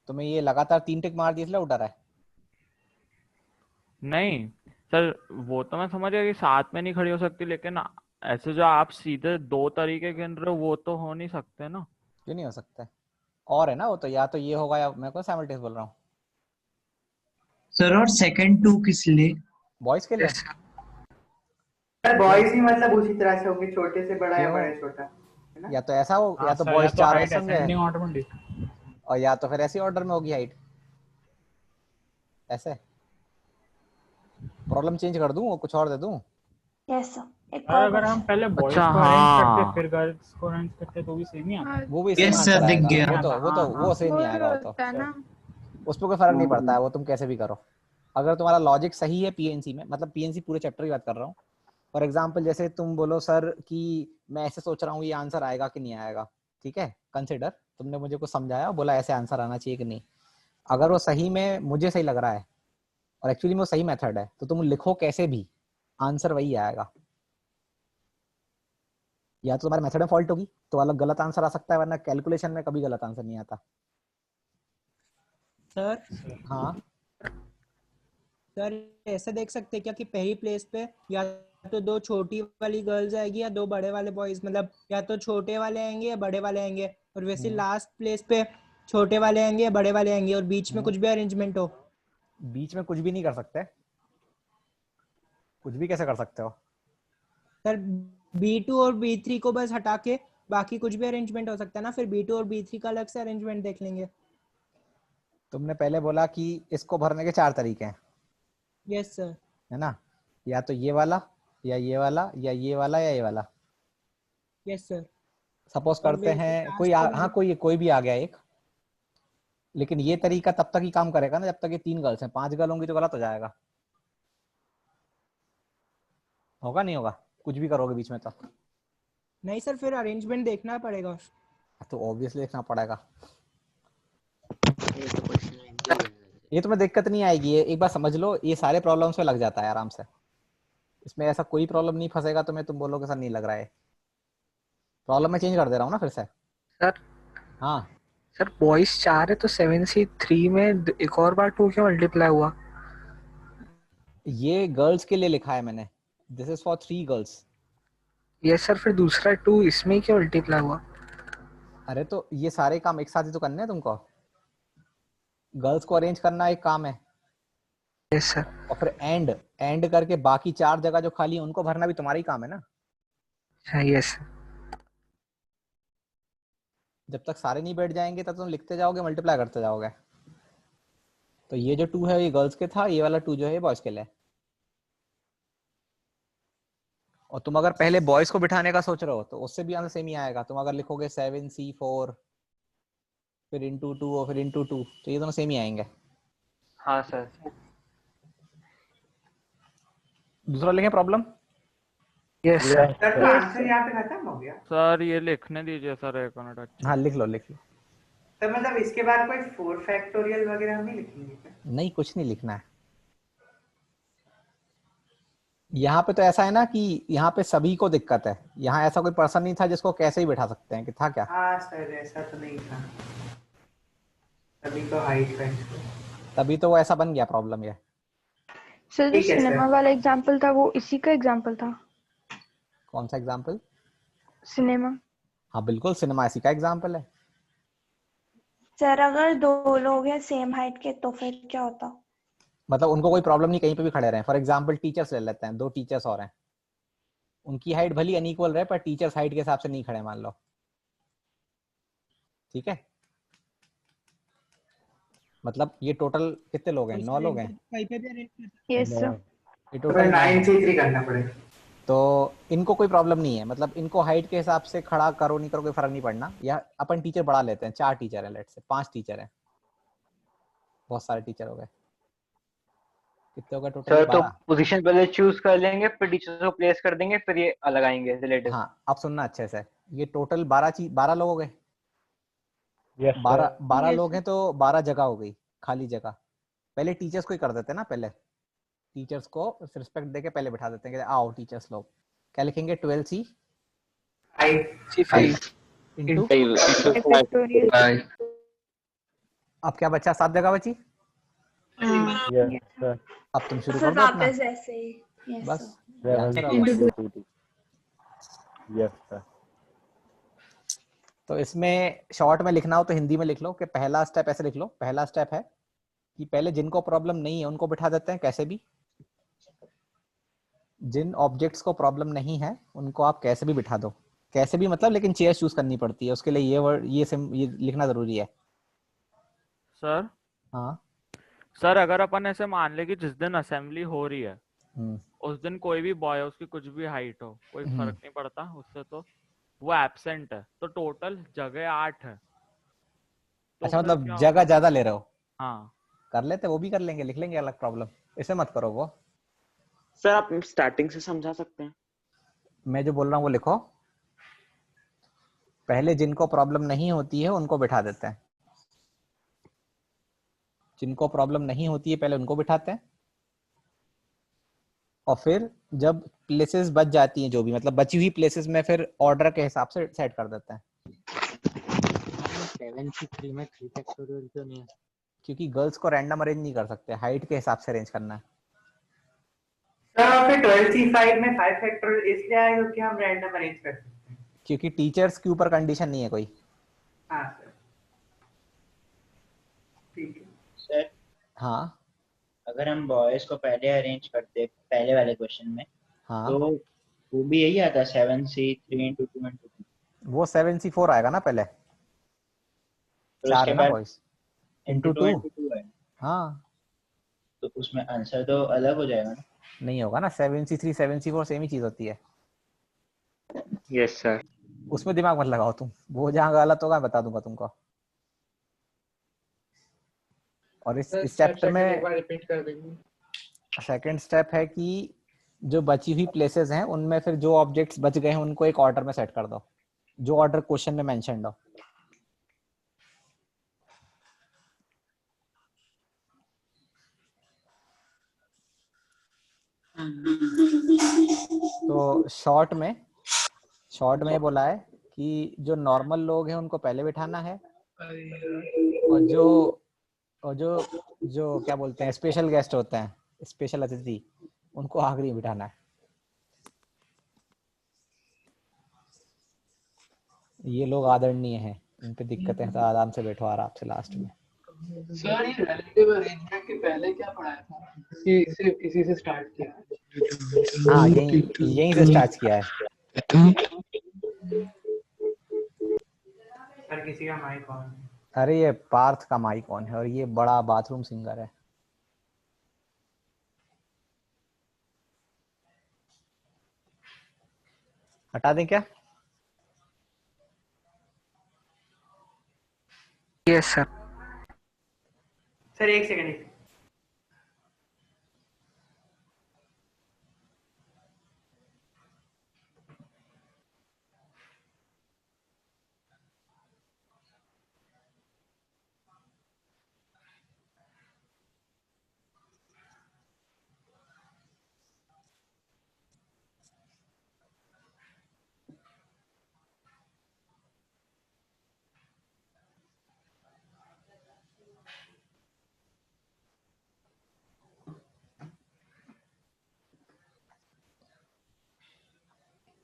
तुम्हें ये लगातार 3 टिक मार दिए इसलिए उठा रहा है। नहीं सर, वो तो मैं समझ गया कि साथ में नहीं खड़ी हो सकती, लेकिन ऐसे जो आप सीधे दो तरीके गिन रहे हो वो तो हो नहीं सकते ना। क्यों नहीं हो सकता? और है ना वो तो, या तो ये होगा या मैं को साइमल्टेनियस बोल रहा हूँ। सर और सेकंड टू किस लिए? बॉयज के लिए। बॉयज ही मतलब उसी तरह से होंगे, छोटे से बड़ा या क्यों? बड़े से छोटा, है ना? या तो ऐसा हो, या तो सर, बॉयज या तो 4 हाइट ऐसे होंगे, असेंडिंग ऑर्डर में लिख। और या तो फिर ऐसे ऑर्डर में होगी हाइट। ऐसे प्रॉब्लम चेंज कर दूं और कुछ और दे दूं? Yes sir. एक और और अगर हम क्वेश्चन। पहले बॉयज अच्छा, को अरेंज करते हाँ। फिर गर्ल्स को अरेंज करते तो भी सेम ही आता। वो भी सेम Yes, आंसर sir, दिख आएगा। गया। वो सेम ही आएगा वो तो। होता है ना। उस पर कोई फर्क नहीं पड़ता है, वो तुम कैसे भी करो। अगर तुम्हारा लॉजिक सही है पीएनसी में, मतलब पीएनसी पूरे चैप्टर की बात कर रहा हूँ। फॉर एग्जाम्पल जैसे तुम बोलो सर कि मैं ऐसे सोच रहा हूँ, ये आंसर आएगा कि नहीं आएगा, ठीक है, कंसिडर तुमने मुझे कुछ समझाया, बोला ऐसे आंसर आना चाहिए कि नहीं। अगर वो सही में मुझे सही लग रहा है और एक्चुअली में वो सही मेथड है, तो तुम लिखो कैसे भी आंसर वही आएगा। या तो तुम्हारे मेथड में फॉल्ट होगी तो अलग गलत आंसर आ सकता है, वरना कैलकुलेशन में कभी गलत आंसर नहीं आता। सर हाँ सर ऐसे देख सकते हैं क्या कि पहली प्लेस पे या तो दो छोटी वाली गर्ल्स आएगी या दो बड़े वाले बॉयज, मतलब या तो छोटे वाले आएंगे या बड़े वाले आएंगे, और वैसे लास्ट प्लेस पे छोटे वाले आएंगे या बड़े वाले आएंगे, और बीच में कुछ भी अरेंजमेंट हो। बीच में कुछ भी नहीं कर सकते। कुछ भी कैसे कर सकते हो? सर B2 और B3 को बस हटा के बाकी कुछ भी अरेंजमेंट हो सकता है ना, फिर B2 और B3 का अलग से अरेंजमेंट देख लेंगे। तुमने पहले बोला कि इसको भरने के 4 तरीके हैं, यस सर। है ना? या तो ये वाला, या ये वाला, या ये वाला, या ये वाला। Yes sir. सपोज और करते वैसे हैं last कोई पे हाँ कोई भी आ गया एक, लेकिन ये तरीका तब तक ही काम करेगा ना जब तक ये 3 गर्ल्स हैं। 5 गर्ल होंगी तो गलत हो जाएगा। होगा नहीं होगा? कुछ भी करोगे बीच में तो नहीं सर, फिर अरेंजमेंट देखना पड़ेगा। तो ऑब्वियसली देखना पड़ेगा। ये तुम्हें दिक्कत नहीं आएगी, ये एक बार समझ लो, ये सारे प्रॉब्लम्स में लग जाता है आराम से। इसमें ऐसा कोई प्रॉब्लम नहीं फंसेगा तुम्हें, तुम बोलोगे सर नहीं लग रहा है। प्रॉब्लम में चेंज कर दे रहा हूँ ना फिर से। सर हाँ सर बॉयज 4 है तो 7C3 में एक और बार 2 क्यों मल्टीप्लाई हुआ? ये गर्ल्स के लिए लिखा है मैंने, this is for 3 girls. Yes sir, फिर दूसरा 2 इसमें ही क्यों मल्टीप्लाई हुआ? अरे तो ये सारे काम एक साथ ही तो करने हैं तुमको। गर्ल्स को अरेंज करना एक काम है, यस सर। और फिर एंड करके बाकी 4 जगह जो खाली है उनको भरना भी तुम्हारा ही काम है ना। यस। जब तक सारे नहीं बैठ जाएंगे तब तुम लिखते जाओगे, मल्टीप्लाई करते जाओगे। तो ये जो 2 है ये गर्ल्स के था, ये वाला 2 जो है बॉयज के लिए। और तुम अगर पहले बॉयज को बिठाने का सोच रहे हो तो उससे भी आंसर सेम ही आएगा। तुम अगर लिखोगे 7C4 फिर इंटू 2 और फिर इंटू 2 तो ये दोनों सेम ही आएंगे। हाँ सर। दूसरा लिखें प्रॉब्लम। Yes sir. सर तो आंसर यहाँ पे खत्म हो गया। सर ये लिखने दीजिए सर एक मिनट। अच्छा हाँ लिख लो लिख लो। तो मतलब इसके बाद कोई 4 फैक्टोरियल वगैरह हम नहीं लिखेंगे क्या? नहीं कुछ नहीं लिखना है। यहाँ पे तो ऐसा है ना कि यहाँ पे सभी को दिक्कत है। यहाँ ऐसा कोई पर्सन नहीं था जिसको कैसे ही बैठा सकते हैं, कि था क्या? हाँ सर ऐसा तो नहीं था, सभी को हाइट का। तभी तो वो ऐसा बन गया प्रॉब्लम ये। सर जो ठीक है, सिनेमा सर। वाला एग्जांपल था वो इसी का एग्जांपल था। कौन सा एग्जाम्पल? सिनेमा। हाँ बिल्कुल, सिनेमा इसी का एग्जाम्पल है। सर अगर 2 लोग हैं सेम हाइट के तो फिर क्या होता? मतलब उनको कोई प्रॉब्लम नहीं कहीं पे भी खड़े रहे। फॉर एग्जाम्पल टीचर्स ले लेते हैं, 2 टीचर्स और हैं, उनकी हाइट भली अनइक्वल रहे पर टीचर्स हाइट के हिसाब से नहीं खड़े मान लो, ठीक है? मतलब ये टोटल कितने लोग हैं? 9 लोग हैं। कहीं पे भी अरेंज कर सकते यस सर। ये तो टोटल 9C3 करना पड़ेगा। तो इनको कोई प्रॉब्लम नहीं है, मतलब इनको हाइट के हिसाब से खड़ा करो नहीं करो कोई फर्क नहीं पड़ना। या अपन टीचर बढ़ा लेते हैं, 4 टीचर हैं लेट से, 5 टीचर हैं, बहुत सारे टीचर हो गए। कितने होगा टोटल? सर तो 12। पोजीशन पहले चूज कर लेंगे, फिर टीचर्स को प्लेस कर देंगे, फिर ये अलग आएंगे रिलेटिव। हाँ अब सुनना अच्छे से, ये टोटल 12 लोग हो गए। यस 12 Yes, लोग sir. हैं तो 12 जगह हो गई, खाली जगह। पहले टीचर्स को ही कर देते हैं ना, पहले टीचर्स को रिस्पेक्ट देके पहले बिठा देते हैं कि आओ टीचर्स लोग। क्या लिखेंगे? 12C five into Factorial. अब क्या बचा? 7 जगह बची। यस सर अब तुम शुरू फिर कर दो अपना, वापस ऐसे ही। Yes, बस sir. ये आंसर होगा। यस सर तो इसमें शॉर्ट में लिखना हो तो हिंदी में लिख लो कि पहला स्टेप ऐसे लिख लो। पहला स्टेप है कि पहले जिनको प्रॉब्लम नहीं है उनको बिठा देते हैं कैसे भी। जिन ऑब्जेक्ट्स को प्रॉब्लम नहीं है उनको आप कैसे भी बिठा दो। कैसे भी मतलब, लेकिन चेयर चूज करनी पड़ती है उसके लिए। ये वर्ड ये लिखना जरूरी है। सर हाँ सर अगर अपन ऐसे मान ले कि जिस दिन असेंबली हो रही है हम्म, उस दिन कोई भी बॉय है, उसकी कुछ भी हाइट हो, कोई फर्क नहीं पड़ता उससे, तो वो एब्सेंट है, तो टोटल जगह 8 है। तो अच्छा फिर मतलब क्या जगह होगा? ज्यादा ले रहे हो। हाँ कर लेते, वो भी कर लेंगे, लिख लेंगे अलग प्रॉब्लम, इसे मत करो वो। सर आप स्टार्टिंग से समझा सकते हैं। मैं जो बोल रहा हूँ वो लिखो। पहले जिनको प्रॉब्लम नहीं होती है उनको बिठा देते हैं। जिनको प्रॉब्लम नहीं होती है पहले उनको बिठाते हैं, और फिर जब प्लेसेस बच जाती हैं, जो भी मतलब बची हुई प्लेसेस में, फिर ऑर्डर के हिसाब से सेट कर देते हैं। 7C3 में 3 फैक्टोरियल क्यों नहीं है? क्योंकि गर्ल्स को रैंडम अरेंज नहीं कर सकते, हाइट के हिसाब से अरेंज करना है। सर फिर 12C5 में 5 फैक्टोरियल इसलिए आए क्योंकि हम रैंडम अरेंज कर सकते हैं। क्योंकि टीचर्स के ऊपर कंडीशन नहीं है कोई। हाँ सर ठीक है। सर हाँ अगर हम बॉयज को पहले अरेंज करते पहले वाले क्वेश्चन में, हाँ तो वो भी यही आता 7C3 into 2 into 2। वो 7C4 आएगा ना पहले, फिर 4 उसके है ना बाद बॉयज, into इंटू 2 2। into 2 है, हाँ तो उसमें आंसर तो अलग हो जाएगा ना। नहीं होगा ना, 7C3 7C4 सेम ही चीज होती है। Yes sir. उसमें दिमाग मत लगाओ तुम, वो जहाँ गलत होगा मैं बता दूंगा तुमको। और इस चैप्टर में एक बार रिपीट कर देंगे। सेकंड स्टेप है कि जो बची हुई प्लेसेस हैं उनमें फिर जो ऑब्जेक्ट्स बच गए हैं उनको एक ऑर्डर में सेट कर दो, जो ऑर्डर क्वेश्चन में मेंशन्ड हो। तो शॉर्ट में बोला है कि जो नॉर्मल लोग हैं उनको पहले बिठाना है, और जो क्या बोलते हैं स्पेशल गेस्ट होते हैं, स्पेशल अतिथि, उनको आखिरी में बिठाना है। ये लोग आदरणीय हैं, इन पे दिक्कतें हैं तो आराम से बैठो आराम से लास्ट में। सर ये रिलेटिव अरेंजमेंट के पहले क्या पढ़ाया था? कि सिर्फ इसी से स्टार्ट किया है? हाँ यहीं से स्टार्ट किया है। सर किसी का माइक ऑन है। अरे ये पार्थ का माइक ऑन है और ये बड़ा बाथरूम सिंगर है। हटा दें क्या? Yes sir. सर एक सेकंड।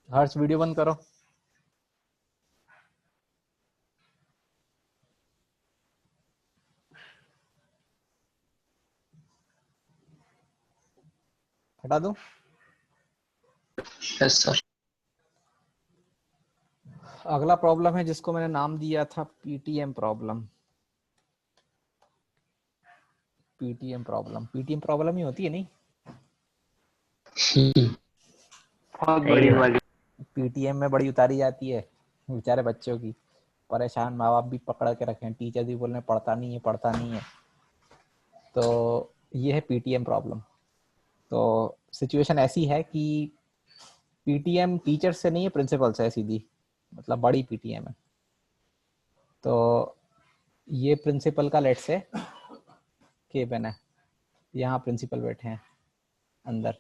हर्ष वीडियो बंद करो। हटा दूं? Yes sir. अगला प्रॉब्लम है जिसको मैंने नाम दिया था पीटीएम प्रॉब्लम। पीटीएम प्रॉब्लम ही होती है नहीं? बहुत बड़ी वाली। पीटीएम में बड़ी उतारी जाती है बेचारे बच्चों की। परेशान माँ बाप भी पकड़ के रखे हैं, टीचर भी बोल रहे पढ़ता नहीं है। तो ये है पीटीएम प्रॉब्लम। तो सिचुएशन ऐसी है कि पीटीएम टीचर से नहीं है, प्रिंसिपल से है सीधी, मतलब बड़ी पीटीएम है। तो ये प्रिंसिपल का लेट से केबिन है, यहाँ प्रिंसिपल बैठे हैं अंदर।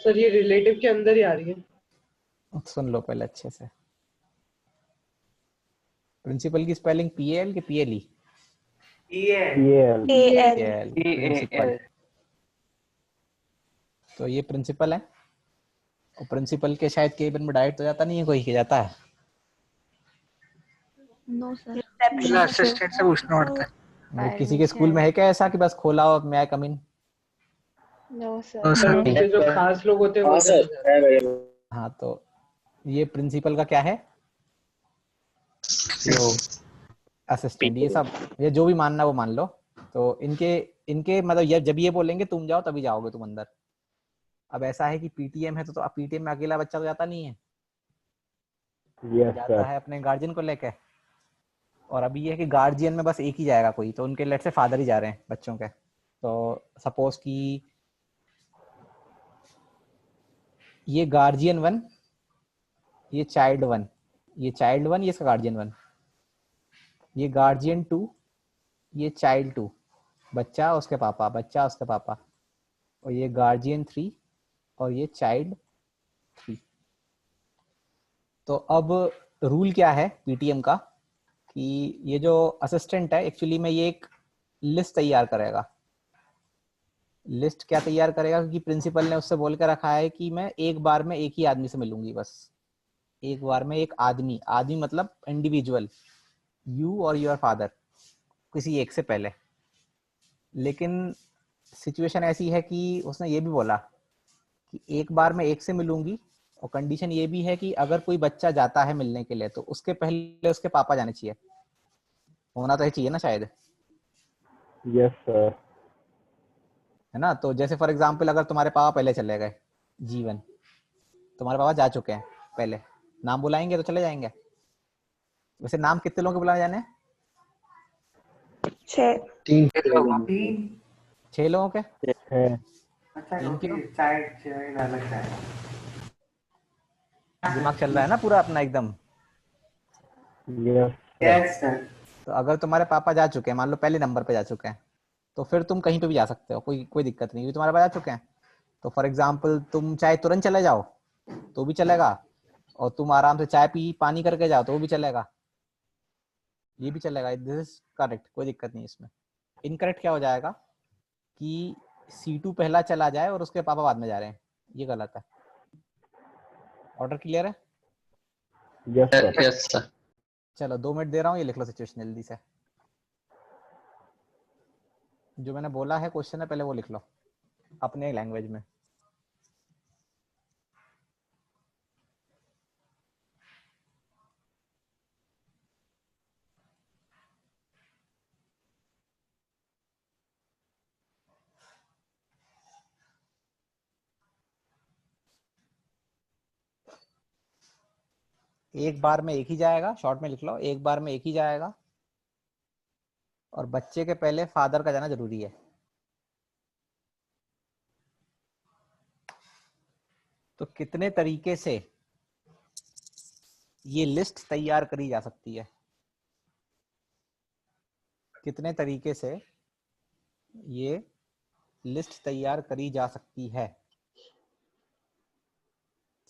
सर ये रिलेटिव के अंदर ही आ रही है। सुन लो पहले अच्छे से। प्रिंसिपल की स्पेलिंग पीएल कि पीएलई? PL principal. तो ये प्रिंसिपल है, और प्रिंसिपल के शायद केबिन में डायरेक्ट तो जाता नहीं है, कोई के जाता है? नो सर, असिस्टेंट से पूछना पड़ता है। मतलब किसी के स्कूल में है क्या ऐसा कि बस खोला हो मैं I come in? No sir sir. उनके जो खास लोग होते हैं वो हाँ, तो ये प्रिंसिपल का क्या है? जो असिस्टेंट, ये सब ये जो भी मानना वो मान लो। तो इनके मतलब ये जब ये बोलेंगे तुम जाओ तभी जाओगे तुम अंदर। अब ऐसा है कि पीटीएम है, तो अब पीटीएम में अकेला बच्चा तो जाता नहीं है, जाता है अपने गार्जियन को लेके। और अभी ये है कि गार्जियन में बस एक ही जाएगा कोई, तो उनके लेट से फादर ही जा रहे हैं बच्चों के। तो सपोज कि ये गार्जियन 1, ये चाइल्ड 1, ये चाइल्ड 1, ये इसका गार्जियन 1, ये गार्जियन 2, ये चाइल्ड 2, बच्चा उसके पापा, बच्चा उसके पापा, और ये गार्जियन 3 और ये चाइल्ड 3। तो अब रूल क्या है पीटीएम का कि ये जो असिस्टेंट है एक्चुअली में ये एक लिस्ट तैयार करेगा। लिस्ट क्या तैयार करेगा? क्योंकि प्रिंसिपल ने उससे बोल कर रखा है कि मैं एक बार में एक ही आदमी से मिलूंगी, बस एक बार में एक आदमी, आदमी मतलब इंडिविजुअल, यू और योर फादर, किसी एक से पहले। लेकिन सिचुएशन ऐसी है कि उसने ये भी बोला कि एक बार में एक से मिलूंगी, और कंडीशन ये भी है कि अगर कोई बच्चा जाता है मिलने के लिए तो उसके पहले उसके पापा जाने चाहिए। होना तो चाहिए ना शायद? Yes sir. है ना? तो जैसे फॉर एग्जांपल अगर तुम्हारे पापा पहले चले गए, जीवन तुम्हारे पापा जा चुके हैं पहले, नाम बुलाएंगे तो चले जाएंगे। वैसे नाम कितने लोगों के बुलाए जाने हैं? 6 6 लोगों के। अच्छा, 3 क्यों? चाइल्ड अलग है। दिमाग चल रहा है ना पूरा अपना एकदम? Yes sir. तो अगर तुम्हारे पापा जा चुके हैं, मान लो पहले नंबर पे जा चुके हैं, तो फिर तुम कहीं पे भी जा सकते हो, कोई दिक्कत नहीं, तुम्हारे पास जा चुके हैं। तो फॉर एग्जांपल तुम चाहे तुरंत चले जाओ तो भी चलेगा, और तुम आराम से चाय पी पानी करके जाओ तो वो भी चलेगा, ये भी चलेगा। दिस इज करेक्ट, कोई दिक्कत नहीं इसमें। इनकरेक्ट क्या हो जाएगा कि C2 पहला चला जाए और उसके पापा बाद में जा रहे हैं, ये गलत है। ऑर्डर क्लियर है? Yes sir. चलो 2 मिनट दे रहा हूँ, ये लिख लो सिचुएशन जल्दी से। जो मैंने बोला है क्वेश्चन है पहले वो लिख लो अपने लैंग्वेज में। एक बार में एक ही जाएगा, शॉर्ट में लिख लो, एक बार में एक ही जाएगा, और बच्चे के पहले फादर का जाना जरूरी है। तो कितने तरीके से ये लिस्ट तैयार करी जा सकती है? कितने तरीके से ये लिस्ट तैयार करी जा सकती है?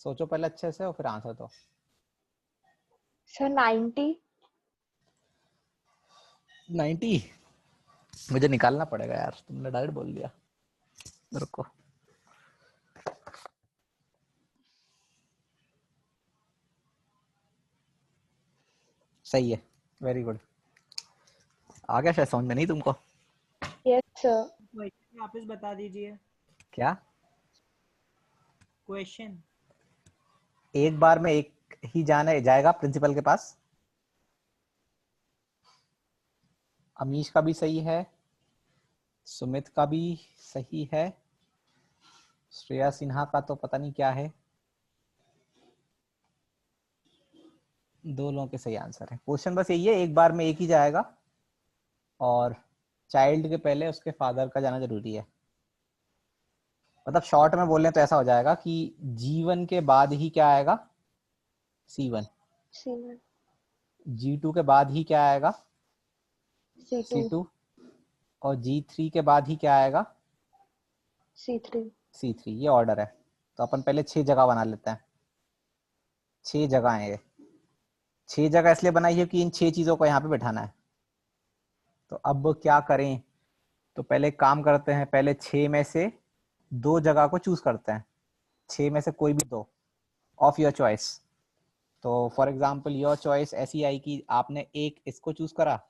सोचो पहले अच्छे से और फिर आंसर दो। सर 90 मुझे निकालना पड़ेगा यार, तुमने डायरेक्ट बोल दिया मेरे को। सही है, वेरी गुड। आ गया शायद समझ में, नहीं तुमको? Yes sir. क्वेश्चन वापस बता दीजिए। क्या क्वेश्चन? एक बार में एक ही जाएगा प्रिंसिपल के पास। अमीश का भी सही है, सुमित का भी सही है, श्रेया सिन्हा का तो पता नहीं क्या है। 2 लोगों के सही आंसर है। क्वेश्चन बस यही है, एक बार में एक ही जाएगा और चाइल्ड के पहले उसके फादर का जाना जरूरी है। मतलब शॉर्ट में बोलें तो ऐसा हो जाएगा कि G1 के बाद ही क्या आएगा, C1। C1 G2 के बाद ही क्या आएगा, C2 C2। और G3 के बाद ही क्या आएगा, C3 C3। ये ऑर्डर है। तो अपन पहले 6 जगह बना लेते हैं। 6 जगह है ये। 6 जगह इसलिए बनाई है कि इन 6 चीजों को यहाँ पे बैठाना है। तो अब क्या करें, तो पहले एक काम करते हैं, पहले 6 में से 2 जगह को चूज करते हैं। 6 में से कोई भी 2 ऑफ योर चॉइस। तो फॉर एग्जाम्पल योर चॉइस ऐसी आई कि आपने एक इसको चूज करा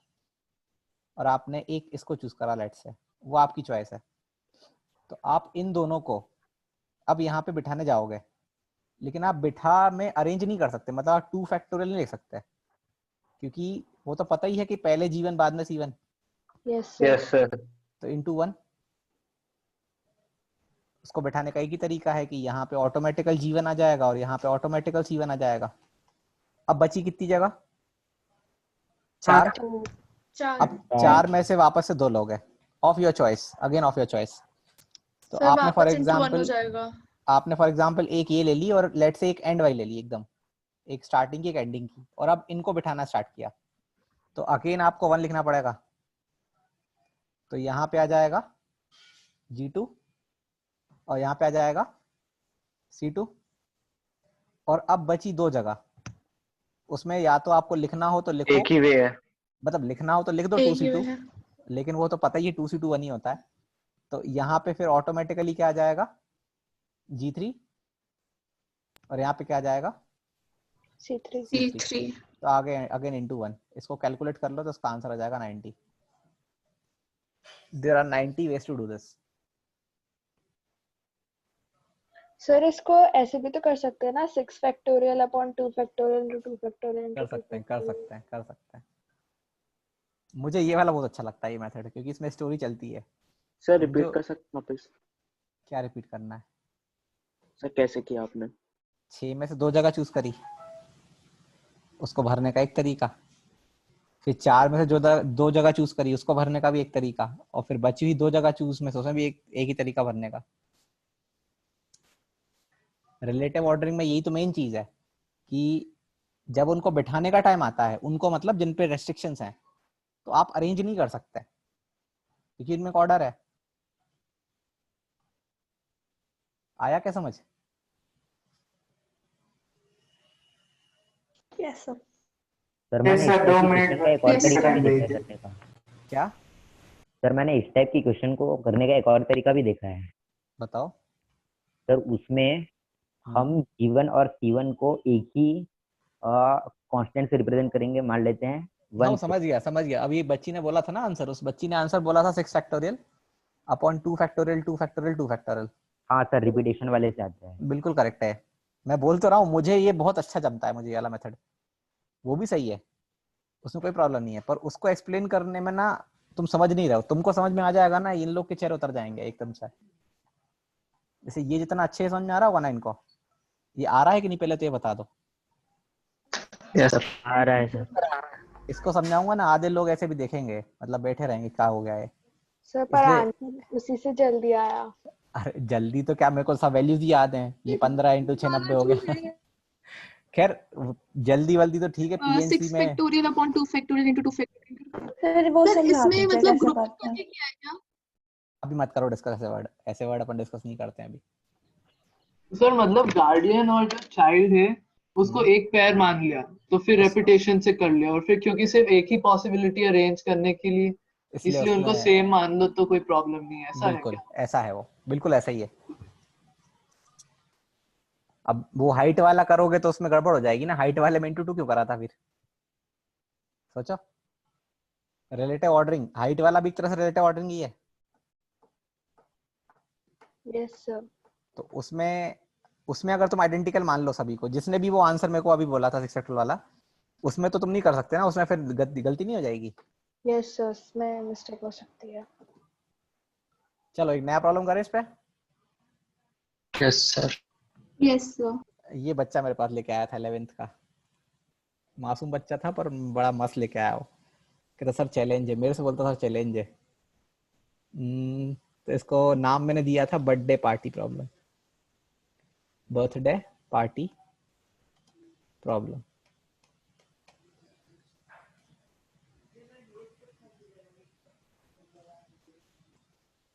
और आपने एक इसको चूज करा, लेट्स से, वो आपकी चॉइस है। तो आप इन दोनों को अब यहाँ पे बिठाने जाओगे, लेकिन आप बिठा में अरेंज नहीं कर सकते, मतलब आप 2 फैक्टोरियल नहीं लिख सकते, क्योंकि वो तो पता ही है कि पहले G1 बाद में C1। Yes sir. तो into 1 उसको बिठाने का एक ही तरीका है कि यहाँ पे ऑटोमेटिकल G1 आ जाएगा और यहाँ पे ऑटोमेटिकल C1 आ जाएगा। अब बची कितनी जगह, 4। अब 4 में से वापस से 2 लोग हैं, of your choice, again of your choice. तो आपने फॉर एग्जांपल एक ये ले ली और लेट से एक एंड वाली ले ली, एकदम एक स्टार्टिंग की एक एंडिंग की, और अब इनको बिठाना स्टार्ट किया। तो अगेन आपको 1 लिखना पड़ेगा। तो यहाँ पे आ जाएगा G2 और यहाँ पे आ जाएगा C2। और अब बची 2 जगह, उसमें या तो आपको लिखना हो तो लिखो, एक ही वे है, मतलब लिखना हो तो लिख दो 2C2, लेकिन वो तो पता ही है 2C2 1 ही होता है। तो यहाँ पे फिर ऑटोमेटिकली क्या आ जाएगा, G3। और यहाँ पे क्या आ जाएगा, C3। तो आगे अगेन into 1। इसको कैलकुलेट कर लो तो इसका आंसर आ जाएगा 90। There are 90 ways to do this. Sir इसको ऐसे भी तो कर सकते हैं ना, 6 factorial upon 2 factorial into 2 factorial कर सकते हैं। मुझे ये वाला बहुत अच्छा लगता है ये मेथड, क्योंकि इसमें स्टोरी चलती है। सर रिपीट कर सकते हैं वापस? क्या रिपीट करना है सर? कैसे किया आपने? 6 में से 2 जगह चूज करी, उसको भरने का एक तरीका। फिर 4 में से जो 2 जगह चूज करी, उसको भरने का भी एक तरीका। और फिर बची हुई 2 जगह चूज में से उसमें भी एक ही तरीका भरने का। रिलेटिव ऑर्डरिंग में यही तो मेन चीज है कि जब उनको बिठाने का टाइम आता है, उनको मतलब जिन पे रेस्ट्रिक्शंस हैं, तो आप अरेंज नहीं कर सकते क्योंकि इनमें एक ऑर्डर है। आया क्या समझ? Yes sir. सर मैंने इस 2 टाइप की मिनट क्वेश्चन का एक और yes, तरीका sir, भी देखा है भेज करने का। क्या सर मैंने इस टाइप की क्वेश्चन को करने का एक और तरीका भी देखा है। बताओ। सर उसमें हम G1 और C1 को एक ही कांस्टेंट से रिप्रेजेंट करेंगे, मान लेते हैं 1। समझ गया। अभी बच्ची ने बोला था ना आंसर, उस बच्ची ने आंसर बोला था 6 factorial upon 2 factorial 2 factorial 2 factorial. हाँ सर, रिपीटेशन वाले से आता है। बिल्कुल करेक्ट है। मैं बोल तो रहा हूँ, मुझे ये बहुत अच्छा जमता है, मुझे ये वाला मेथड। वो भी सही है, उसमें कोई प्रॉब्लम नहीं है, पर उसको एक्सप्लेन करने में ना तुम समझ नहीं रहे हो। तुमको समझ में आ जाएगा ना, इन लोग के चेहरे उतर जाएंगे एकदम से। जैसे ये जितना अच्छे समझ में आ रहा होगा ना इनको, ये आ रहा है कि नहीं पहले तो ये बता दो। यस सर, आ रहा है सर। इसको समझाऊंगा ना, आधे लोग ऐसे भी देखेंगे, मतलब बैठे रहेंगे क्या हो गया है। सर पर आंसर उसी से जल्दी आया। अरे जल्दी तो क्या, मेरे को सब वैल्यूज ही याद हैं। ये 15 × 6 90 हो गया। खैर जल्दी वल्दी तो ठीक है, पीएनसी 6 में factorial upon 2 factorial into 2 factorial. Sir वो समझा इसमें दीजिए मतलब कैसे ग्रुप करते हैं। करके किया है क्या? अभी मत करो डिस्कस ऐसे वर्ड अपन डिस्कस नहीं करते हैं अभी। सर मतलब गार्डियन और जो चाइल्ड है उसको एक पेयर मान लिया, तो फिर रेपिटेशन से कर लिया, और फिर क्योंकि सिर्फ एक ही पॉसिबिलिटी अरेंज करने के लिए, इसलिए उनको सेम मान लो तो कोई प्रॉब्लम नहीं है। ऐसा बिल्कुल है क्या? ऐसा है, वो बिल्कुल ऐसा ही है। अब वो हाइट वाला करोगे तो उसमें गड़बड़ हो जाएगी ना। हाइट वाले में into 2 क्यों करा था फिर, सोचो। रिलेटिव ऑर्डरिंग, हाइट वाला भी एक तरह से रिलेटिव ऑर्डरिंग ही है। Yes sir. तो उसमें अगर तुम आइडेंटिकल मान लो सभी को, जिसने भी वो आंसर मेरे को अभी बोला था 6 फैक्टोरियल वाला, उसमें तो तुम नहीं कर सकते ना, उसमें फिर गलती नहीं हो जाएगी। यस सर, उसमें मिस्टेक हो सकती है। चलो एक नया प्रॉब्लम करें इस पे। Yes sir. Yes sir. ये बच्चा मेरे पास लेके आया था 11th का, मासूम बच्चा था पर बड़ा मस्त लेके आया वो। कहता सर चैलेंज है, मेरे से बोलता सर चैलेंज है। तो इसको नाम मैंने दिया था birthday party problem, birthday party problem.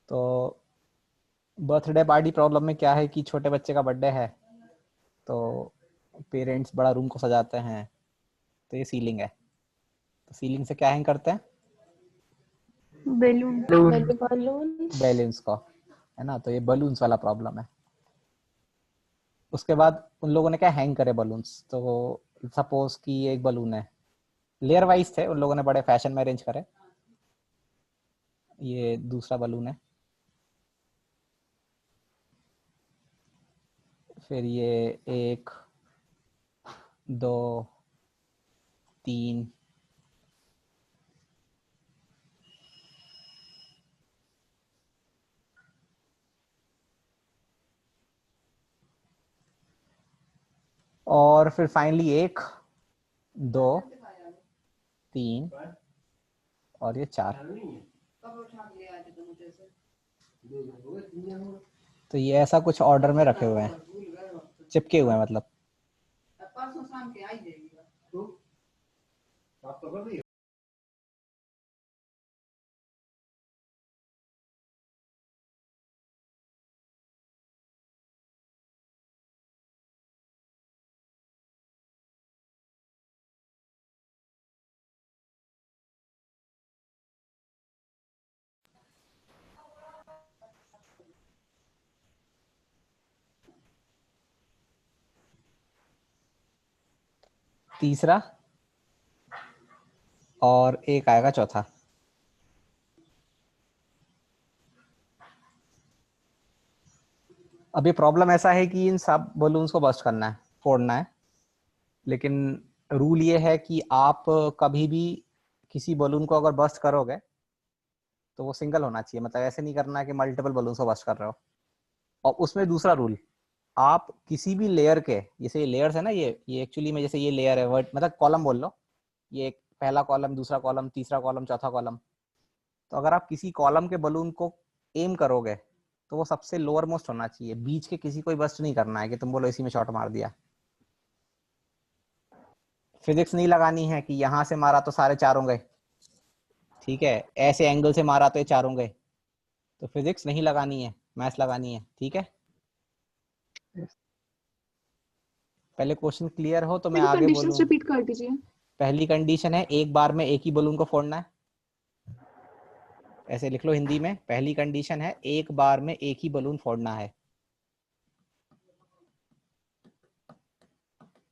तो बर्थडे पार्टी प्रॉब्लम में क्या है कि छोटे बच्चे का बर्थडे है तो पेरेंट्स बड़ा रूम को सजाते हैं, तो ये सीलिंग है, तो सीलिंग से क्या हैंग करते हैं? बैलून्स को, है ना। तो ये बलून्स वाला प्रॉब्लम है। उसके बाद उन लोगों ने क्या हैंग करे बलून्स, तो सपोज कि ये एक बलून है, लेयर वाइज थे, उन लोगों ने बड़े फैशन में अरेंज करे। ये दूसरा बलून है, फिर ये 1 2 3 और फिर फाइनली 1 2 3 और ये 4। तो ये ऐसा कुछ ऑर्डर में रखे हुए हैं, चिपके हुए हैं मतलब। तीसरा और एक आएगा चौथा। अभी प्रॉब्लम ऐसा है कि इन सब बलून्स को बस्ट करना है, फोड़ना है, लेकिन रूल ये है कि आप कभी भी किसी बलून को अगर बस्ट करोगे तो वो सिंगल होना चाहिए, मतलब ऐसे नहीं करना है कि मल्टीपल बलून्स को बस्ट कर रहे हो। और उसमें दूसरा रूल, आप किसी भी लेयर के, जैसे ये लेयर्स है ना, ये एक्चुअली में जैसे ये लेयर है, वर्ड मतलब कॉलम बोल लो, ये एक पहला कॉलम, दूसरा कॉलम, तीसरा कॉलम, चौथा कॉलम। तो अगर आप किसी कॉलम के बलून को एम करोगे तो वो सबसे लोअर मोस्ट होना चाहिए, बीच के किसी को बस्ट नहीं करना है कि तुम बोलो इसी में शॉट मार दिया। फिजिक्स नहीं लगानी है कि यहाँ से मारा तो सारे चारों गए, ठीक है, ऐसे एंगल से मारा तो ये चारों गए, तो फिजिक्स नहीं लगानी है, मैथ्स लगानी है, ठीक है। पहले क्वेश्चन क्लियर हो तो मैं आगे बोलूं। रिपीट कर दीजिए। पहली कंडीशन है एक बार में एक ही बलून को फोड़ना है, ऐसे लिख लो हिंदी में, पहली कंडीशन है एक बार में एक ही बलून फोड़ना है।